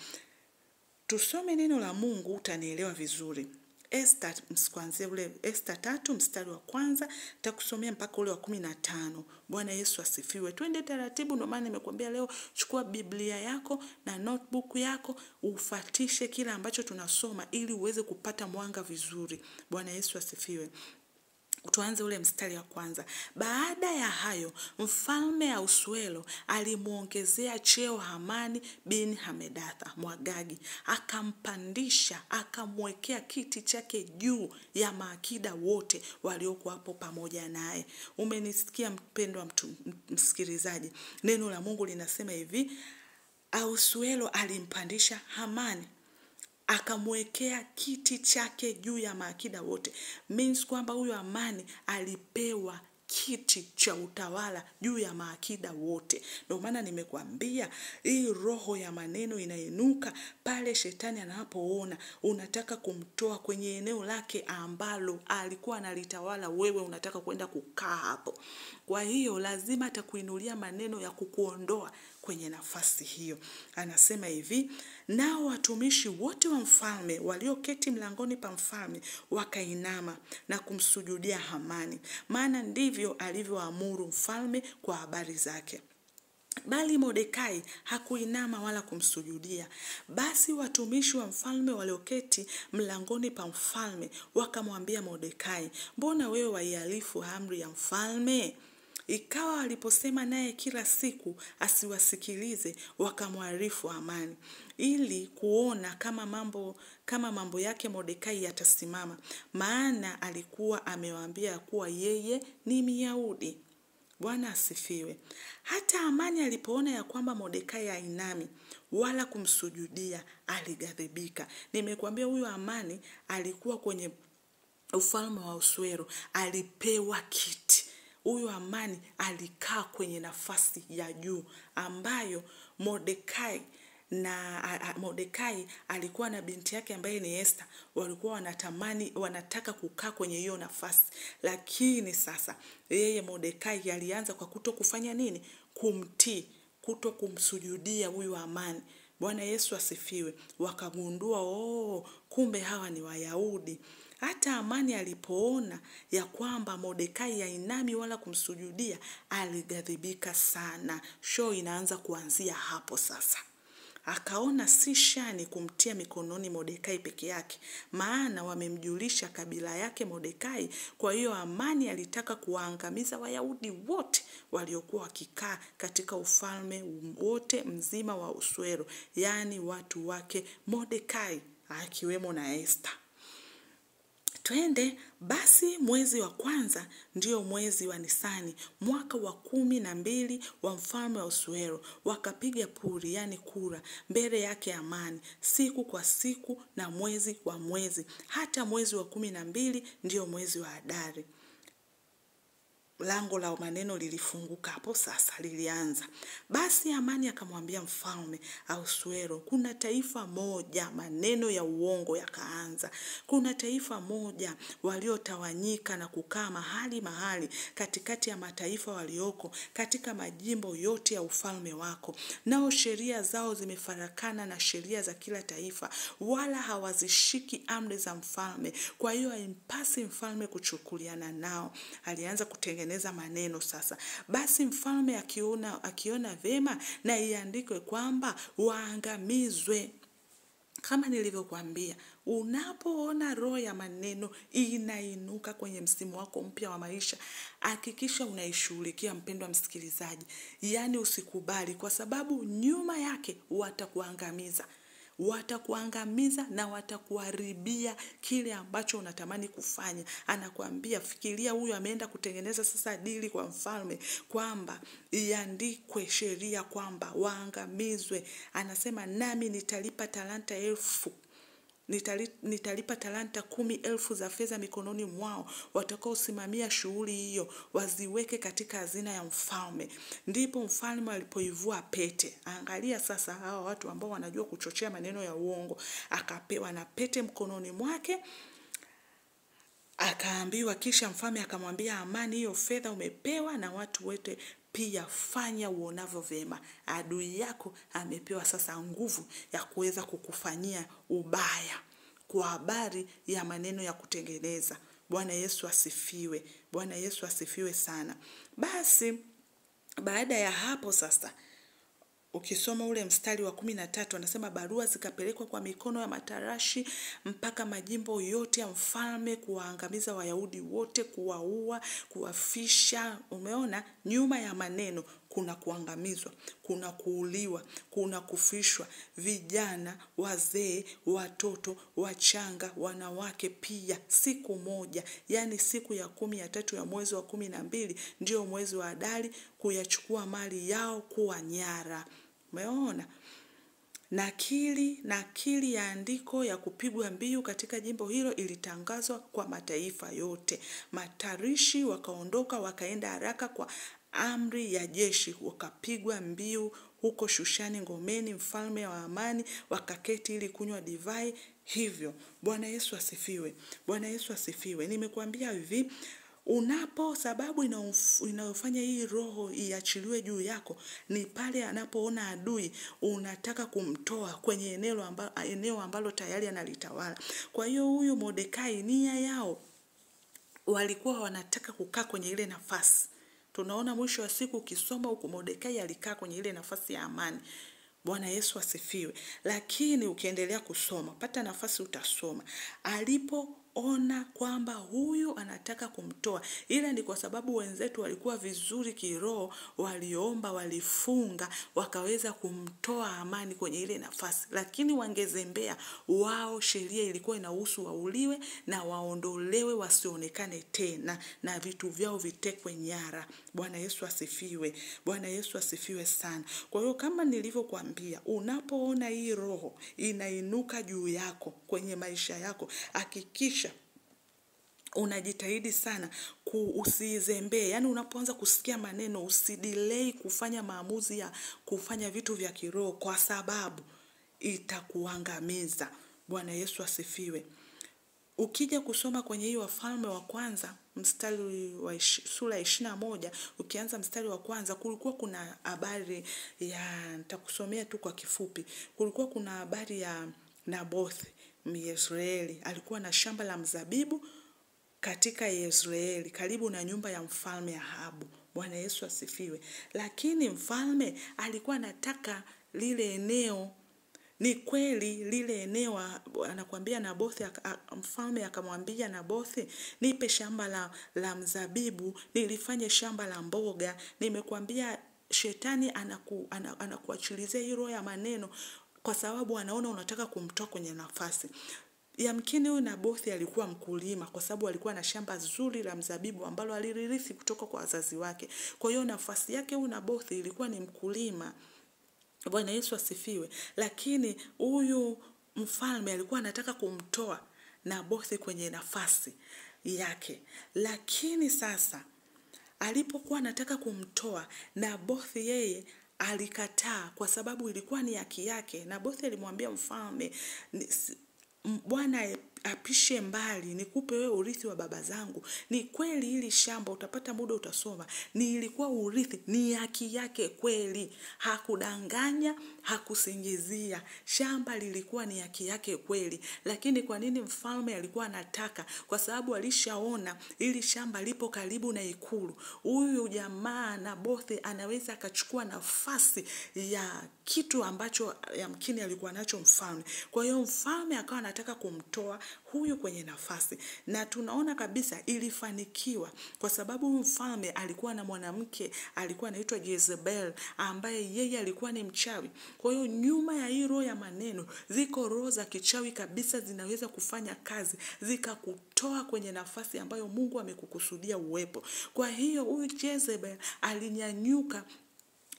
Tusome neno la Mungu utanielewa vizuri. Esther, kuanzia ule Esther 3 mstari wa 1 nitakusomea mpaka ule wa 15. Bwana Yesu asifiwe. Twende taratibu, ndio maana nimekuambia leo chukua Biblia yako na notebook yako, ufuatishe kila ambacho tunasoma ili uweze kupata mwanga vizuri. Bwana Yesu asifiwe. Tuanze ule mstari wa kwanza. Baada ya hayo, mfalme Ahasuero alimuongezea cheo Hamani bin Hamedatha Mwagagi, akampandisha, akamwekea kiti chake juu ya maakida wote waliokuwa hapo pamoja naye. Umenisikia mpendwa msikilizaji? Neno la Mungu linasema hivi, Ahasuero alimpandisha Hamani, akamwekea kiti chake juu ya maakida wote. Means kwamba huyo Hamani alipewa kiti cha utawala juu ya maakida wote. Ndio maana nimekuambia hii roho ya maneno inainuka pale shetani anapoona unataka kumtoa kwenye eneo lake ambalo alikuwa analitawala, wewe unataka kwenda kukaa hapo. Kwa hiyo lazima atakuinulia maneno ya kukuondoa kwenye nafasi hiyo. Anasema hivi, nao watumishi wote wa mfalme walioketi mlangoni pa mfalme wakainama na kumsujudia Hamani, maana ndivyo alivyoamuru mfalme kwa habari zake. Bali Mordekai hakuinama wala kumsujudia. Basi watumishi wa mfalme walioketi mlangoni pa mfalme wakamwambia Mordekai, mbona wewe waihalifu amri ya mfalme? Ikawa waliposema naye kila siku asiwasikilize, wakamwarifu Hamani, ili kuona kama mambo yake Mordekai yatasimama, maana alikuwa amewaambia kuwa yeye ni Myahudi. Bwana asifiwe. Hata Hamani alipoona ya kwamba Mordekai hainami wala kumsujudia, alighadhibika. Nimekuambia huyu Hamani alikuwa kwenye ufalme wa Ahasuero, alipewa kiti. Huyu Hamani alikaa kwenye nafasi ya juu ambayo Mordekai alikuwa na binti yake ambaye ni Esther, walikuwa wanataka kukaa kwenye hiyo nafasi. Lakini sasa yeye Mordekai alianza kwa kutokufanya nini? Kumtii, kutokumsujudia huyu Hamani. Bwana Yesu asifiwe. Wakagundua, kumbe hawa ni Wayahudi. Hata Hamani alipoona ya kwamba Mordekai hainami wala kumsujudia, alighadhibika sana. Show inaanza kuanzia hapo sasa. Akaona si shani kumtia mikononi Mordekai peke yake, maana wamemjulisha kabila yake Mordekai. Kwa hiyo Hamani alitaka kuwaangamiza Wayahudi wote waliokuwa wakikaa katika ufalme wote mzima wa Ahasuero, yani watu wake Mordekai, akiwemo na Esther. Twende basi. Mwezi wa kwanza ndio mwezi wa Nisani, mwaka wa 12 wa mfalme wa Ahasuero, wakapiga puri, yani kura, mbele yake Hamani, siku kwa siku na mwezi kwa mwezi, hata mwezi wa 12 ndio mwezi wa Adari. Lango la maneno lilifunguka hapo sasa, lilianza. Basi Hamani akamwambia mfalme Ahasuero, kuna taifa moja, maneno ya uongo yakaanza. Kuna taifa moja waliotawanyika na kukaa mahali katikati ya mataifa walioko katika majimbo yote ya ufalme wako. Nao sheria zao zimefarakana na sheria za kila taifa, wala hawazishiki amri za mfalme. Kwa hiyo haimpasi mfalme kuchukuliana nao. Alianza kutengeneza maneno sasa. Basi mfalme akiona vema na iandikwe kwamba waangamizwe. Kama nilivyokuambia, unapoona roho ya maneno inainuka kwenye msimu wako mpya wa maisha, hakikisha unaishughulikia mpendwa msikilizaji. Yani usikubali, kwa sababu nyuma yake watakuangamiza. Watakuangamiza na watakuharibia kile ambacho unatamani kufanya. Anakuambia, fikiria huyu ameenda kutengeneza sasa dili kwa mfalme kwamba iandikwe sheria kwamba waangamizwe. Anasema, nami nitalipa talanta 1000. Nitalipa talanta 10,000 za fedha mikononi mwao watakaosimamia shughuli hiyo, waziweke katika hazina ya mfalme. Ndipo mfalme alipoivua pete. Angalia sasa hawa watu ambao wanajua kuchochea maneno ya uongo. Akapewa na pete mkononi mwake. Akaambiwa, kisha mfalme akamwambia Hamani, hiyo fedha umepewa na watu wote pia, fanya uonavyo vema. Adui yako amepewa sasa nguvu ya kuweza kukufanyia ubaya kwa habari ya maneno ya kutengeneza. Bwana Yesu asifiwe. Bwana Yesu asifiwe sana. Basi baada ya hapo sasa ukisoma ule mstari wa 13 anasema barua zikapelekwa kwa mikono ya matarashi mpaka majimbo yote ya mfalme kuwaangamiza Wayahudi wote, kuwaua, kuwafisha. Umeona, nyuma ya maneno kuna kuangamizwa, kuna kuuliwa, kuna kufishwa, vijana, wazee, watoto, wachanga, wanawake pia, siku moja. Yani siku ya 13 ya mwezi wa 12 ndio mwezi wa Adari, kuyachukua mali yao kuwa nyara. Umeona? Nakili ya andiko ya kupigwa mbiu katika jimbo hilo ilitangazwa kwa mataifa yote. Matarishi wakaondoka wakaenda haraka kwa amri ya jeshi, wakapigwa mbiu huko Shushani ngomeni, mfalme wa amani, wakaketi ili kunywa divai. Hivyo Bwana Yesu asifiwe. Bwana Yesu asifiwe. Nimekuambia hivi, sababu inayofanya hii roho iachiliwe juu yako ni pale anapoona adui unataka kumtoa kwenye eneo ambalo tayari analitawala. Kwa hiyo huyu Mordekai, nia yao walikuwa wanataka kukaa kwenye ile nafasi. Tunaona mwisho wa siku ukisoma huko Mordekai alikaa kwenye ile nafasi ya amani. Bwana Yesu asifiwe. Lakini ukiendelea kusoma, pata nafasi utasoma, alipoona kwamba huyu anataka kumtoa, ila ni kwa sababu wenzetu walikuwa vizuri kiroho, waliomba, walifunga, wakaweza kumtoa amani kwenye ile nafasi. Lakini wangezembea wao, sheria ilikuwa inahusu wauliwe na waondolewe, wasionekane tena na vitu vyao vitekwe nyara. Bwana Yesu asifiwe. Bwana Yesu asifiwe sana. Kwa hiyo kama nilivyokuambia, unapoona hii roho inainuka juu yako kwenye maisha yako, hakikisha unajitahidi sana usizembee. Yani unapoanza kusikia maneno, usidelay kufanya maamuzi ya kufanya vitu vya kiroho, kwa sababu itakuangamiza. Bwana Yesu asifiwe. Ukija kusoma kwenye hii Wafalme wa kwanza mstari wa sura 21, ukianza mstari wa kwanza, kulikuwa kuna habari ya, nitakusomea tu kwa kifupi. Kulikuwa kuna habari ya Nabothi Myezreeli, alikuwa na shamba la mzabibu katika Yezreeli karibu na nyumba ya mfalme Ahabu. Bwana Yesu asifiwe. Lakini mfalme alikuwa anataka lile eneo. Ni kweli lile eneo, anakuambia Nabothi, mfalme akamwambia Nabothi, nipe shamba la mzabibu, nilifanye shamba la mboga. Nimekuambia shetani anakuachilizia hii roho ya maneno kwa sababu anaona unataka kumtoa kwenye nafasi. Yamkini huyu Nabothi alikuwa mkulima, kwa sababu alikuwa na shamba zuri la mzabibu ambalo aliririthi kutoka kwa wazazi wake. Kwa hiyo nafasi yake huyu Nabothi ilikuwa ni mkulima. Bwana Yesu asifiwe. Lakini huyu mfalme alikuwa anataka kumtoa Nabothi kwenye nafasi yake. Lakini sasa alipokuwa anataka kumtoa Nabothi, yeye alikataa kwa sababu ilikuwa ni haki yake. Nabothi alimwambia mfalme, Bwana apishe mbali, nikupe wewe urithi wa baba zangu. Ni kweli hili shamba, utapata muda utasoma, ni ilikuwa urithi, ni haki yake kweli. Hakudanganya, hakusingizia. Shamba lilikuwa ni haki yake kweli. Lakini kwa nini mfalme alikuwa anataka? Kwa sababu alishaona hili shamba lipo karibu na ikulu. Huyu jamaa Nabothi anaweza akachukua nafasi ya kitu ambacho yamkini alikuwa nacho mfalme. Kwa hiyo mfalme akawa anataka kumtoa huyu kwenye nafasi. Na tunaona kabisa ilifanikiwa, kwa sababu mfalme alikuwa na mwanamke alikuwa anaitwa Jezebel, ambaye yeye alikuwa ni mchawi. Kwa hiyo nyuma ya hii roho ya maneno ziko roho za kichawi kabisa, zinaweza kufanya kazi zikakutoa kwenye nafasi ambayo Mungu amekukusudia uwepo. Kwa hiyo huyu Jezebel alinyanyuka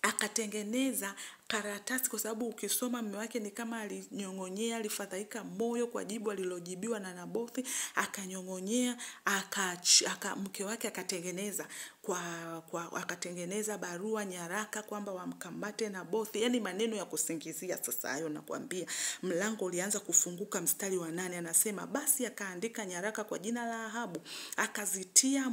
akatengeneza karatasi, kwa sababu ukisoma mume wake ni kama alinyongonyea, alifadhaika moyo kwa jibu alilojibiwa na Nabothi, akanyongonyea, mke wake akatengeneza akatengeneza barua, nyaraka kwamba wamkamate Nabothi. Yani maneno ya kusingizia. Sasa hayo nakwambia, mlango ulianza kufunguka mstari wa 8, anasema basi akaandika nyaraka kwa jina la Ahabu, akazitia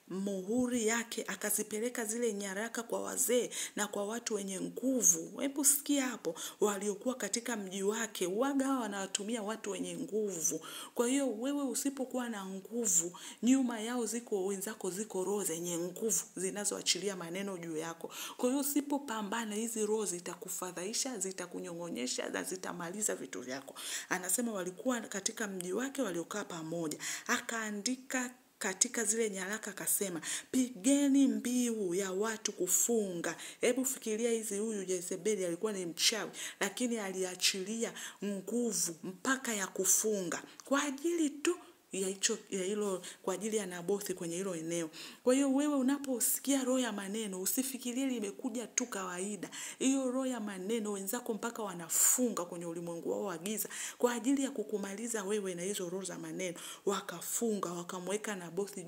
muhuri yake, akazipeleka zile nyaraka kwa wazee na kwa watu wenye nguvu nguvu. Hebu sikia hapo, waliokuwa katika mji wake waga wanawatumia watu wenye nguvu. Kwa hiyo wewe usipokuwa na nguvu, nyuma yao wenzako ziko roho zenye nguvu zinazoachilia maneno juu yako. Kwa hiyo usipopambana, hizi roho zitakufadhaisha, zitakunyong'onyesha na zitamaliza vitu vyako. Anasema walikuwa katika mji wake waliokaa pamoja. Akaandika katika zile nyaraka akasema, pigeni mbiu ya watu kufunga. Hebu fikiria huyu Jezebeli alikuwa ni mchawi, lakini aliachilia nguvu mpaka ya kufunga kwa ajili tu ya hilo, kwa ajili ya Nabothi kwenye hilo eneo. Kwa hiyo wewe unaposikia roho ya maneno, usifikirie limekuja tu kawaida. Hiyo roho ya maneno wenzako mpaka wanafunga kwenye ulimwengu wao wa giza kwa ajili ya kukumaliza wewe na hizo roho za maneno. Wakafunga, wakamweka Nabothi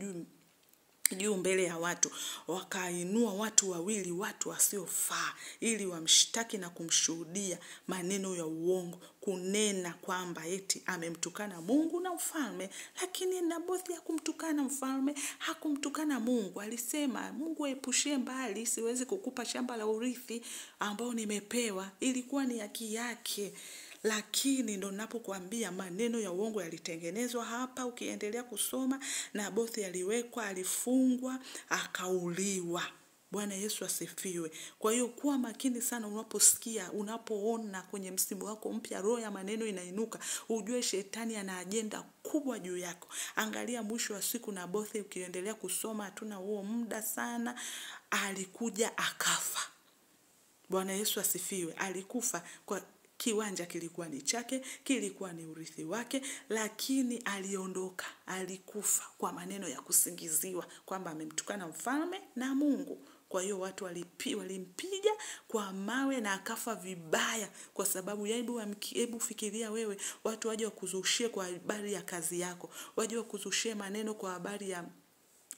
juu mbele ya watu, wakainua watu wawili, watu wasiofaa, ili wamshtaki na kumshuhudia maneno ya uongo, kunena kwamba eti amemtukana Mungu na mfalme. Lakini Nabothi hakumtukana mfalme, hakumtukana Mungu. Alisema, Mungu epushie mbali, siwezi kukupa shamba la urithi ambao nimepewa. Ilikuwa ni haki yake. Lakini ndo napokuambia maneno ya uongo yalitengenezwa hapa. Ukiendelea kusoma, Nabothi aliwekwa, alifungwa, akauliwa. Bwana Yesu asifiwe. Kwa hiyo kuwa makini sana unaposikia, unapoona kwenye msimu wako mpya roho ya maneno inainuka, ujue shetani ana ajenda kubwa juu yako. Angalia mwisho wa siku Nabothi, ukiendelea kusoma, hatuna huo muda sana, alikuja akafa. Bwana Yesu asifiwe. Alikufa kwa kiwanja kilikuwa ni chake, kilikuwa ni urithi wake, lakini aliondoka, alikufa kwa maneno ya kusingiziwa kwamba amemtukana mfalme na Mungu. Kwa hiyo watu walimpiga kwa mawe na akafa vibaya, kwa sababu hebu fikiria wewe, watu waje wakuzushie kwa habari ya kazi yako, waje wakuzushie maneno kwa habari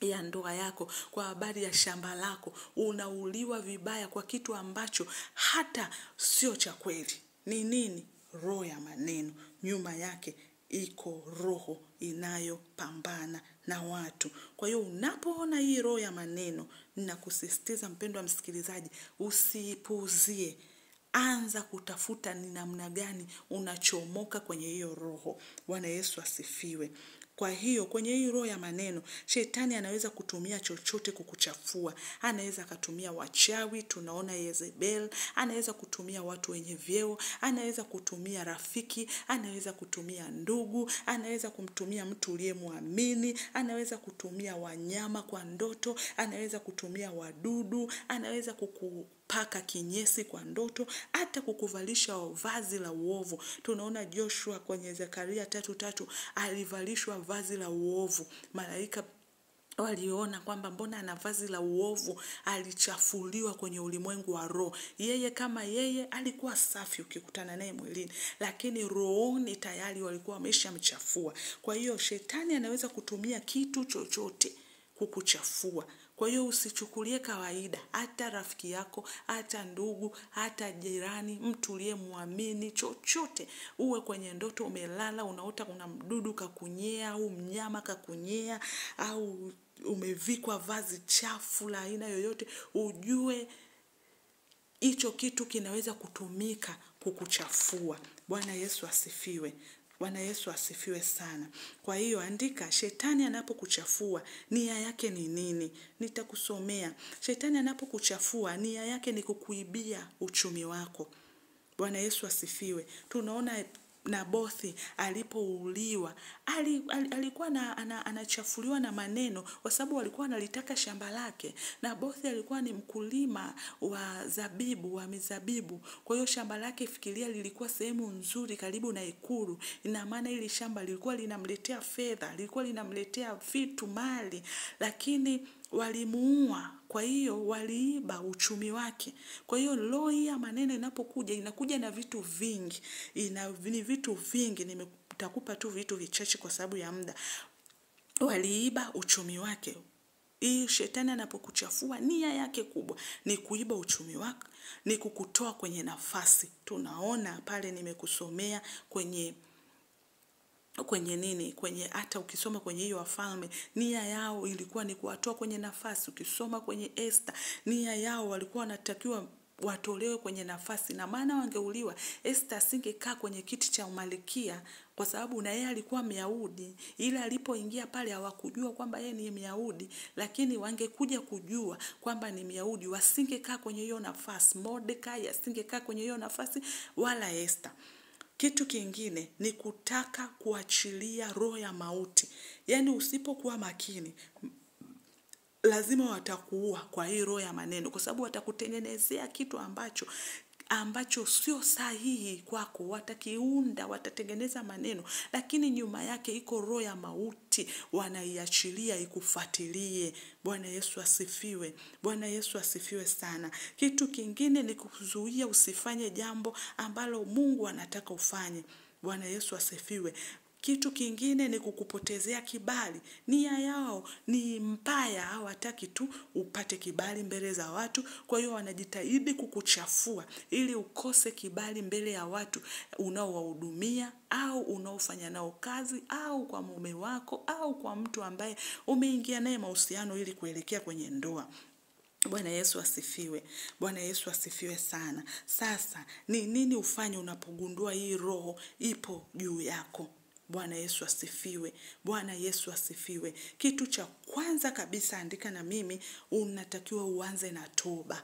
ya ndoa yako, kwa habari ya shamba lako, unauliwa vibaya kwa kitu ambacho hata sio cha kweli. Ni nini? Roho ya maneno. Nyuma yake iko roho inayopambana na watu. Kwa hiyo unapoona hii roho ya maneno, ninakusisitiza mpendwa msikilizaji, usiipuuzie. Anza kutafuta ni namna gani unachomoka kwenye hiyo roho. Bwana Yesu asifiwe. Kwa hiyo kwenye hii roho ya maneno, shetani anaweza kutumia chochote kukuchafua. Anaweza kutumia wachawi, tunaona Yezebel, anaweza kutumia watu wenye vyeo, anaweza kutumia rafiki, anaweza kutumia ndugu, anaweza kumtumia mtu uliyemwamini, anaweza kutumia wanyama kwa ndoto, anaweza kutumia wadudu, anaweza paka kinyesi kwa ndoto, hata kukuvalisha vazi la uovu. Tunaona Joshua kwenye Zekaria 3:3 alivalishwa vazi la uovu. Malaika waliona kwamba mbona ana vazi la uovu, alichafuliwa kwenye ulimwengu wa roho. Yeye kama yeye alikuwa safi ukikutana naye mwilini, lakini rohoni tayari walikuwa wameshamchafua. Kwa hiyo shetani anaweza kutumia kitu chochote kukuchafua. Kwa hiyo usichukulie kawaida, hata rafiki yako, hata ndugu, hata jirani, mtu uliyemwamini, chochote. Uwe kwenye ndoto umelala, unaota kuna mdudu kakunyea, au mnyama kakunyea, au umevikwa vazi chafu la aina yoyote, ujue hicho kitu kinaweza kutumika kukuchafua. Bwana Yesu asifiwe. Bwana Yesu asifiwe sana. Kwa hiyo andika, shetani anapokuchafua nia yake ni nini? Nitakusomea. Shetani anapokuchafua nia yake ni kukuibia uchumi wako. Bwana Yesu asifiwe. Tunaona Nabothi alipouliwa, alikuwa anachafuliwa na maneno kwa sababu alikuwa analitaka shamba lake. Nabothi alikuwa ni mkulima wa mizabibu. Kwa hiyo shamba lake, fikiria, lilikuwa sehemu nzuri karibu na ikulu. Ina maana hili shamba lilikuwa linamletea fedha, lilikuwa linamletea vitu, mali, lakini walimuua. Kwa hiyo waliiba uchumi wake. Kwa hiyo roho ya maneno inapokuja, inakuja na vitu vingi. Ni vitu vingi, nimetakupa tu vitu vichache kwa sababu ya muda. Waliiba uchumi wake. Hii shetani anapokuchafua nia yake kubwa ni kuiba uchumi wako, ni kukutoa kwenye nafasi. Tunaona pale nimekusomea kwenye hata ukisoma kwenye hiyo Wafalme, nia yao ilikuwa ni kuwatoa kwenye nafasi. Ukisoma kwenye Esther, nia yao walikuwa wanatakiwa watolewe kwenye nafasi, na maana wangeuliwa. Esther asingekaa kwenye kiti cha umalikia kwa sababu na yeye alikuwa Myahudi, ila alipoingia pale hawakujua kwamba yeye ni Myahudi, lakini wangekuja kujua kwamba ni Myahudi, wasingekaa kwenye hiyo nafasi. Mordekai asingekaa kwenye hiyo nafasi, wala Esther. Kitu kingine ni kutaka kuachilia roho ya mauti. Yaani usipokuwa makini, lazima watakuua kwa hii roho ya maneno, kwa sababu watakutengenezea kitu ambacho sio sahihi kwako. Watakiunda, watatengeneza maneno, lakini nyuma yake iko roho ya mauti, wanaiachilia ikufuatilie. Bwana Yesu asifiwe. Bwana Yesu asifiwe sana. Kitu kingine ni kukuzuia usifanye jambo ambalo Mungu anataka ufanye. Bwana Yesu asifiwe. Kitu kingine ni kukupotezea kibali. Nia yao ni mbaya, hawataki tu upate kibali mbele za watu. Kwa hiyo wanajitahidi kukuchafua ili ukose kibali mbele ya watu unaowahudumia au unaofanya nao kazi au kwa mume wako au kwa mtu ambaye umeingia naye mahusiano ili kuelekea kwenye ndoa. Bwana Yesu asifiwe. Bwana Yesu asifiwe sana. Sasa ni nini ufanye unapogundua hii roho ipo juu yako? Bwana Yesu asifiwe. Bwana Yesu asifiwe. Kitu cha kwanza kabisa, andika na mimi, unatakiwa uanze na toba.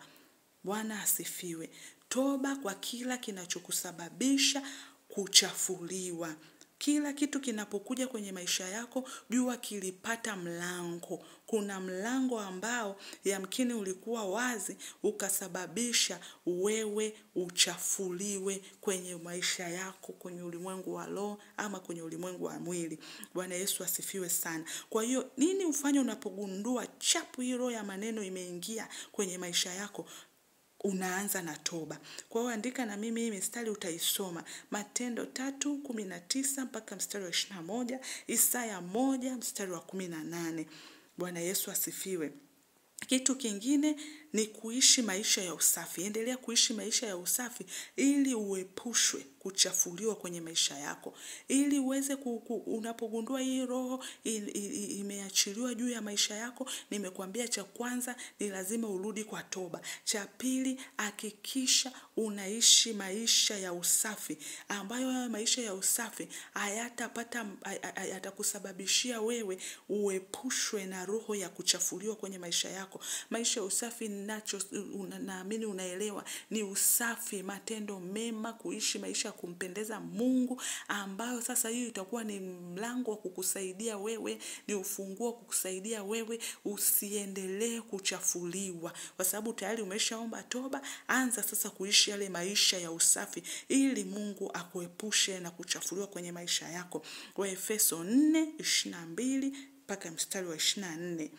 Bwana asifiwe. Toba kwa kila kinachokusababisha kuchafuliwa. Kila kitu kinapokuja kwenye maisha yako, jua kilipata mlango. Kuna mlango ambao yamkini ulikuwa wazi, ukasababisha wewe uchafuliwe kwenye maisha yako, kwenye ulimwengu wa roho ama kwenye ulimwengu wa mwili. Bwana Yesu asifiwe sana. Kwa hiyo nini ufanye unapogundua chapu hii roho ya maneno imeingia kwenye maisha yako? Unaanza na toba. Kwa hiyo andika na mimi hii mistari utaisoma. Matendo 3:19 mpaka mstari wa 21, Isaya 1 mstari wa 18. Bwana Yesu asifiwe. Kitu kingine ni kuishi maisha ya usafi. Endelea kuishi maisha ya usafi ili uepushwe kuchafuliwa kwenye maisha yako. Ili uweze unapogundua hii roho imeachiliwa juu ya maisha yako, nimekuambia cha kwanza ni lazima urudi kwa toba. Cha pili, hakikisha unaishi maisha ya usafi, ambayo maisha ya usafi hayatakusababishia wewe uepushwe na roho ya kuchafuliwa kwenye maisha yako. Maisha ya usafi naamini unaelewa, ni usafi, matendo mema, kuishi maisha ya kumpendeza Mungu, ambayo sasa hiyo itakuwa ni mlango wa kukusaidia wewe, ni ufunguo wa kukusaidia wewe usiendelee kuchafuliwa, kwa sababu tayari umeshaomba toba. Anza sasa kuishi yale maisha ya usafi ili Mungu akuepushe na kuchafuliwa kwenye maisha yako. Waefeso 4:22 mpaka mstari wa 24.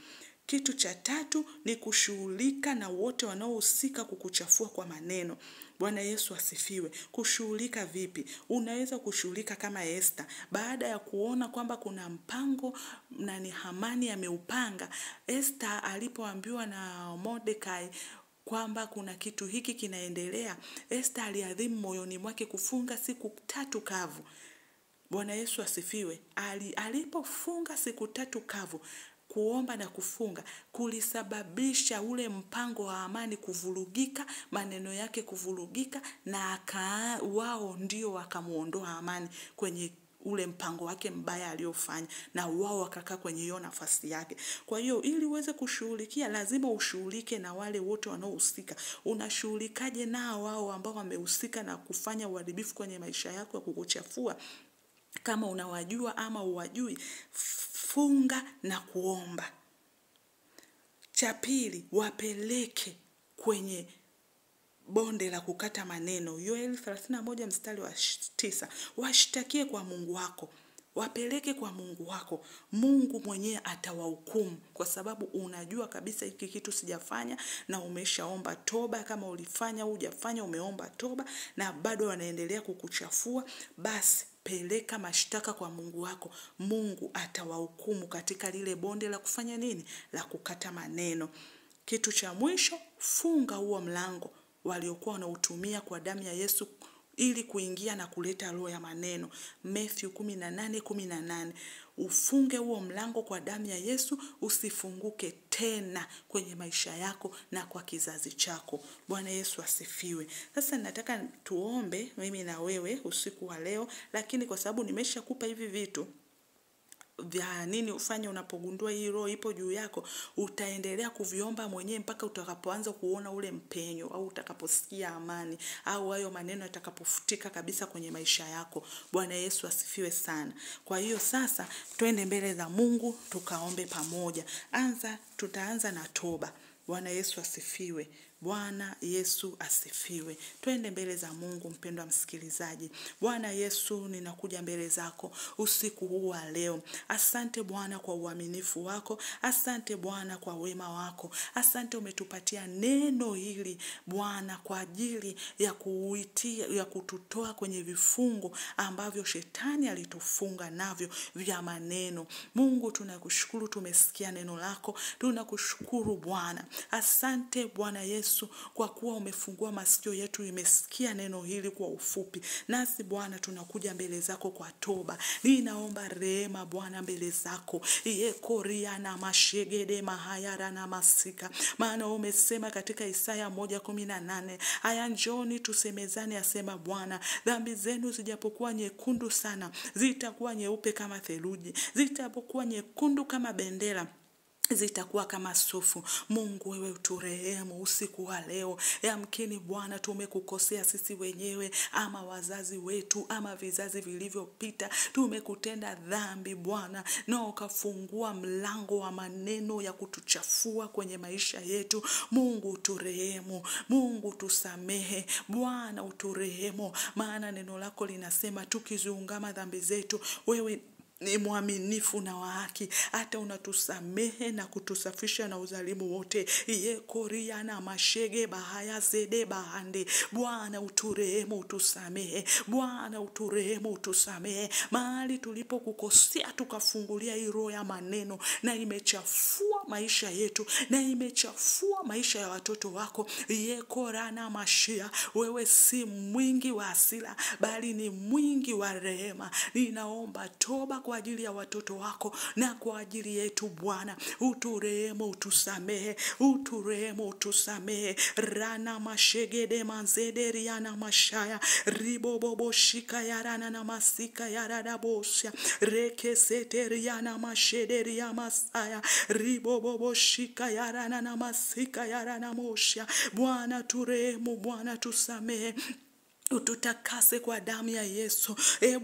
Kitu cha tatu ni kushughulika na wote wanaohusika kukuchafua kwa maneno. Bwana Yesu asifiwe. Kushughulika vipi? Unaweza kushughulika kama Esther. Baada ya kuona kwamba kuna mpango na ni Hamani ameupanga, Esther alipoambiwa na Mordekai kwamba kuna kitu hiki kinaendelea, Esther aliadhimu moyoni mwake kufunga siku 3 kavu. Bwana Yesu asifiwe. Alipofunga siku 3 kavu, kuomba na kufunga kulisababisha ule mpango wa amani kuvurugika, maneno yake kuvurugika, na wao ndio wakamuondoa Hamani kwenye ule mpango wake mbaya aliofanya, na wao wakakaa kwenye hiyo nafasi yake. Kwa hiyo ili uweze kushughulikia, lazima ushughulike na wale wote wanaohusika. Unashughulikaje nao wao ambao wamehusika na kufanya uharibifu kwenye maisha yako, ya kukuchafua? Kama unawajua ama uwajui, funga na kuomba. Cha pili, wapeleke kwenye bonde la kukata maneno. Yoeli 31 mstari wa 9. Washtakie kwa Mungu wako. Wapeleke kwa Mungu wako. Mungu mwenyewe atawahukumu, kwa sababu unajua kabisa hiki kitu sijafanya, na umeshaomba toba. Kama ulifanya au hujafanya, umeomba toba na bado wanaendelea kukuchafua, basi peleka mashtaka kwa Mungu wako. Mungu atawahukumu katika lile bonde la kufanya nini? La kukata maneno. Kitu cha mwisho, funga huo mlango waliokuwa wanautumia kwa damu ya Yesu ili kuingia na kuleta roho ya maneno. Matthew 18:18. ufunge huo mlango kwa damu ya Yesu, usifunguke tena kwenye maisha yako na kwa kizazi chako. Bwana Yesu asifiwe. Sasa nataka tuombe mimi na wewe usiku wa leo, lakini kwa sababu nimeshakupa hivi vitu vya nini ufanye unapogundua hii roho ipo juu yako, utaendelea kuviomba mwenyewe mpaka utakapoanza kuona ule mpenyo, au utakaposikia amani, au hayo maneno yatakapofutika kabisa kwenye maisha yako. Bwana Yesu asifiwe sana. Kwa hiyo sasa twende mbele za Mungu tukaombe pamoja. Tutaanza na toba. Bwana Yesu asifiwe. Bwana Yesu asifiwe. Twende mbele za Mungu mpendwa msikilizaji. Bwana Yesu, ninakuja mbele zako usiku huu wa leo. Asante Bwana kwa uaminifu wako. Asante Bwana kwa wema wako. Asante umetupatia neno hili Bwana kwa ajili ya kututoa kwenye vifungo ambavyo shetani alitufunga navyo vya maneno. Mungu tunakushukuru, tumesikia neno lako. Tunakushukuru Bwana. Asante Bwana Yesu kwa kuwa umefungua masikio yetu, imesikia neno hili kwa ufupi. Nasi Bwana tunakuja mbele zako kwa toba. Ninaomba rehema Bwana mbele zako. Yekoria na mashegede mahayara na masika. Maana umesema katika Isaya 1:18, haya njoni tusemezane, asema Bwana, dhambi zenu zijapokuwa nyekundu sana, zitakuwa nyeupe kama theluji, zitapokuwa nyekundu kama bendera, zitakuwa kama sufu. Mungu wewe uturehemu usiku wa leo. Yamkini Bwana tumekukosea sisi wenyewe, ama wazazi wetu, ama vizazi vilivyopita, tumekutenda dhambi Bwana, na ukafungua mlango wa maneno ya kutuchafua kwenye maisha yetu. Mungu uturehemu, Mungu tusamehe, Bwana uturehemu, maana neno lako linasema tukiziungama dhambi zetu, wewe ni mwaminifu na wa haki, hata unatusamehe na kutusafisha na udhalimu wote. Yekoria na mashege bahaya zede bahande. Bwana uturehemu, utusamehe. Bwana uturehemu, utusamehe. Mahali tulipokukosea tukafungulia hii roho ya maneno, na imechafua maisha yetu, na imechafua maisha ya watoto wako. Yekorana mashia, wewe si mwingi wa hasira, bali ni mwingi wa rehema. Ninaomba toba kwa ajili ya watoto wako na kwa ajili yetu Bwana. Uturehemu, utusamehe. Uturehemu, utusamehe. Rana mashegede manzederi yana mashaya. Ribobobo shika yarana na masika yarada bosya. Reke seteri yana mashederi ya masaya. Ribobobo shika yarana na masika yarana mosya. Bwana turehemu, Bwana tusamehe. Ututakase kwa damu ya Yesu.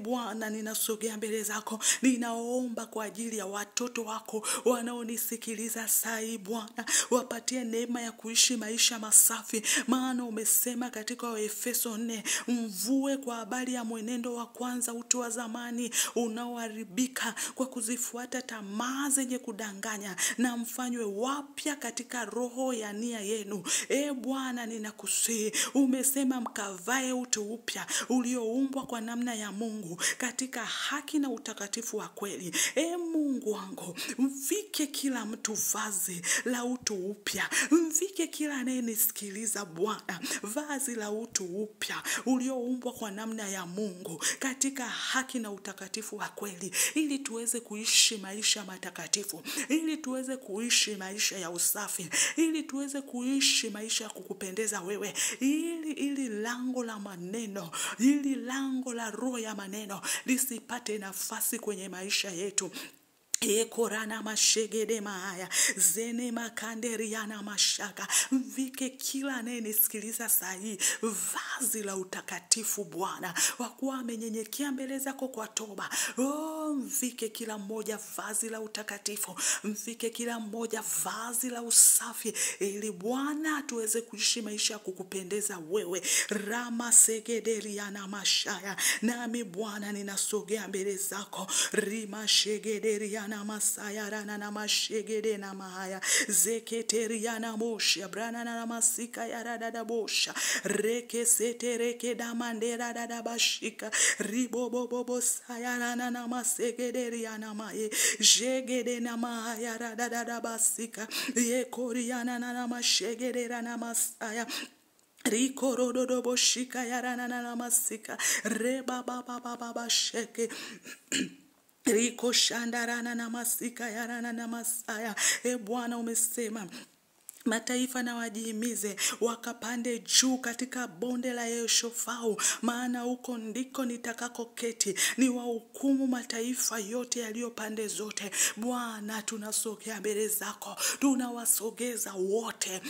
Bwana ninasogea mbele zako. Ninaomba kwa ajili ya watoto wako wanaonisikiliza sai Bwana. Wapatie neema ya kuishi maisha masafi. Maana umesema katika Waefeso 4, mvue kwa habari ya mwenendo wa kwanza utu wa zamani unaoharibika kwa kuzifuata tamaa zenye kudanganya, na mfanywe wapya katika roho ya nia yenu. Bwana ninakusihi, umesema mkavae utu upya ulioumbwa kwa namna ya Mungu katika haki na utakatifu wa kweli. Mungu wangu, mvike kila mtu vazi la utu upya. Mvike kila anayenisikiliza Bwana vazi la utu upya ulioumbwa kwa namna ya Mungu katika haki na utakatifu wa kweli, ili tuweze kuishi maisha matakatifu, ili tuweze kuishi maisha ya usafi, ili tuweze kuishi maisha ya kukupendeza wewe, ili lango la maneno, ili lango la roho ya maneno lisipate nafasi kwenye maisha yetu. Korana mashegede mahaya zene makanderiana mashaka. Mvike kila anayenisikiliza sahi vazi la utakatifu Bwana, wakuwa amenyenyekea mbele zako kwa toba. Mvike kila mmoja vazi la utakatifu, mvike kila mmoja vazi la usafi, ili Bwana tuweze kuishi maisha ya kukupendeza wewe. Rama segederiana mashaya. Nami Bwana ninasogea mbele zako. Rima shegederiana na masaya rana na mashegede na mahaya zeketeria na mosha brana na masika ya rada bosha reke setereke da mandera da bashika ribobobobo saya rana na masegederia na maye jegede na mahaya rada da basika yekoriana na mashegedera na masaya rikorodo boshika ya rana na masika reba baba sheke Riko shandarana na masika yarana na masaya. Bwana umesema mataifa na wajihimize wakapande juu katika bonde la Yehoshafau, maana huko ndiko nitakako keti ni wahukumu mataifa yote yaliyo pande zote. Bwana, tunasogea mbele zako, tunawasogeza wote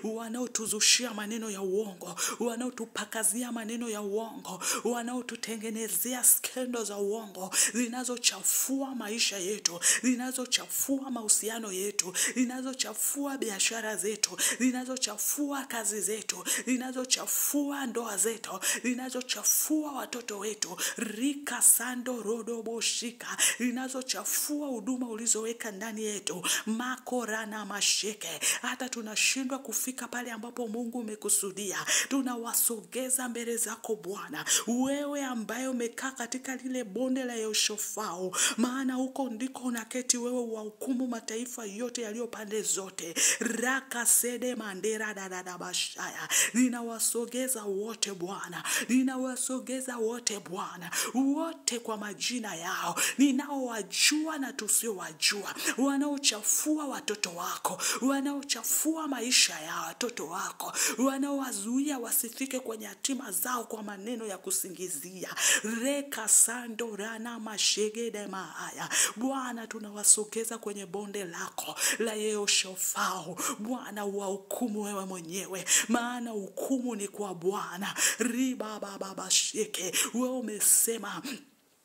wanaotuzushia maneno ya uongo, wanaotupakazia maneno ya uongo, wanaotutengenezea skendo za uongo zinazochafua maisha yetu, zinazochafua mahusiano yetu, zinazochafua biashara zetu, zinazochafua kazi zetu, zinazochafua ndoa zetu, zinazochafua watoto wetu, rika sando rodo boshika, zinazochafua huduma ulizoweka ndani yetu, makora na masheke, hata tunashindwa kufika pale ambapo Mungu umekusudia. Tunawasogeza mbele zako Bwana, wewe ambaye umekaa katika lile bonde la Yehoshafau, maana huko ndiko unaketi wewe wahukumu mataifa yote yaliyo pande zote. Raka sede mandera dadabashaya. Ninawasogeza wote Bwana, ninawasogeza wote Bwana, wote kwa majina yao, ninaowajua na tusiowajua, wanaochafua watoto wako, wanaochafua maisha ya watoto wako, wanaowazuia wasifike kwenye hatima zao kwa maneno ya kusingizia. Reka sando rana mashegede mahaya. Bwana, tunawasogeza kwenye bonde lako la Yehoshafau. Bwana, uwahukumu wewe mwenyewe, maana hukumu ni kwa Bwana. Riba baba sheke, wewe umesema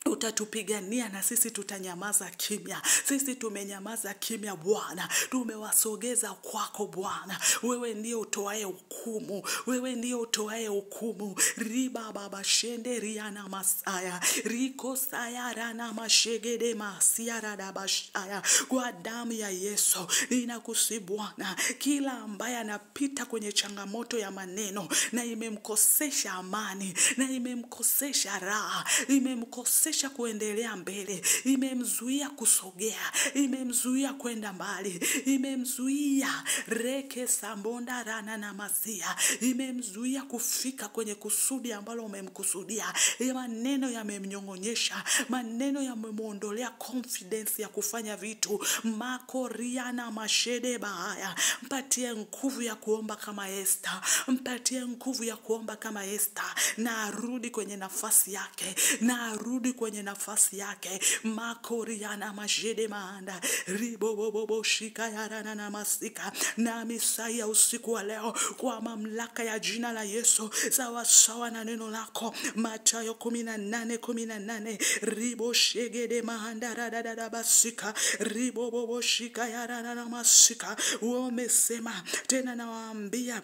utatupigania na sisi tutanyamaza kimya. Sisi tumenyamaza kimya Bwana, tumewasogeza kwako Bwana. Wewe ndiye utoaye hukumu, wewe ndiye utoaye hukumu. Riba baba shende riana masaya, riko sayara na mashegede masiara dabashaya. Kwa damu ya Yesu ninakusihi Bwana, kila ambaye anapita kwenye changamoto ya maneno na imemkosesha amani, na imemkosesha raha, imemkosesha kuendelea mbele, imemzuia kusogea, imemzuia kwenda mbali, imemzuia reke sambonda rana na masia, imemzuia kufika kwenye kusudi ambalo umemkusudia. Maneno yamemnyongonyesha, maneno yamemuondolea confidence ya kufanya vitu. Makoria na mashede bahaya. Mpatie nguvu ya kuomba kama Esther, mpatie nguvu ya kuomba kama Esther, na arudi kwenye nafasi yake, na arudi kwenye nafasi yake. Makoria na mashede maanda ribobobobo shika yarana na masika. Na misaya usiku wa leo kwa mamlaka ya jina la Yesu, sawa sawa na neno lako Mathayo 18:18, ribo shegede maanda radada basika ribobobo shika yarana na masika. Umesema tena, nawaambia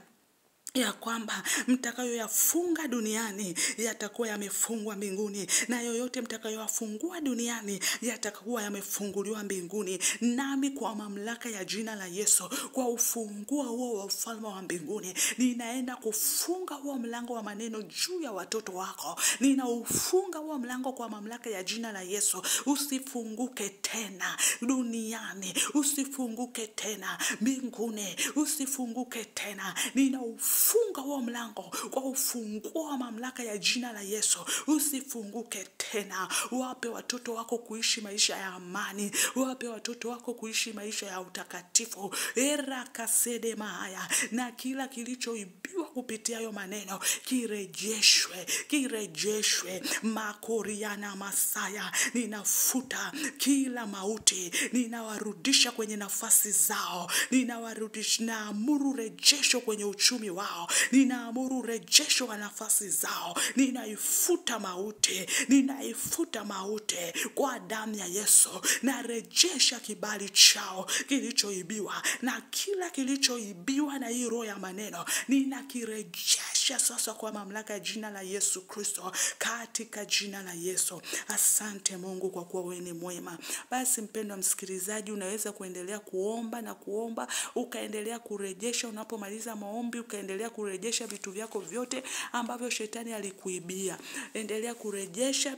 ya kwamba mtakayoyafunga duniani yatakuwa yamefungwa mbinguni, na yoyote mtakayoyafungua duniani yatakuwa yamefunguliwa mbinguni. Nami kwa mamlaka ya jina la Yesu, kwa ufunguo huo wa ufalme wa mbinguni, ninaenda kufunga huo mlango wa maneno juu ya watoto wako. Ninaufunga huo mlango kwa mamlaka ya jina la Yesu. Usifunguke tena duniani, usifunguke tena mbinguni, usifunguke tena. Ninaufunga huo mlango kwa ufunguo wa mamlaka ya jina la Yesu. Usifunguke tena. Wape watoto wako kuishi maisha ya amani, wape watoto wako kuishi maisha ya utakatifu. Kasede mahaya. Na kila kilichoibiwa kupitia hayo maneno kirejeshwe, kirejeshwe. Makoriana masaya. Ninafuta kila mauti, ninawarudisha kwenye nafasi zao, ninawarudisha, naamuru rejesho kwenye uchumi wao, ninaamuru rejesho wa nafasi zao. Ninaifuta mauti, ninaifuta mauti kwa damu ya Yesu. Na rejesha kibali chao kilichoibiwa, na kila kilichoibiwa na hii roho ya maneno ninakirejesha sasa kwa mamlaka ya jina la Yesu Kristo, katika jina la Yesu. Asante Mungu kwa kuwa wewe ni mwema. Basi mpendwa msikilizaji, unaweza kuendelea kuomba na kuomba, ukaendelea kurejesha. Unapomaliza maombi, ukaendelea kurejesha vitu vyako vyote ambavyo shetani alikuibia. Endelea kurejesha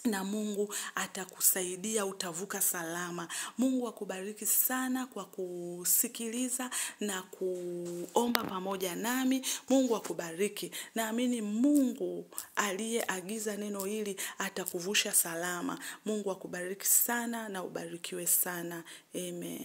na Mungu atakusaidia, utavuka salama. Mungu akubariki sana kwa kusikiliza na kuomba pamoja nami. Mungu akubariki. Naamini Mungu aliyeagiza neno hili atakuvusha salama. Mungu akubariki sana na ubarikiwe sana. Amen.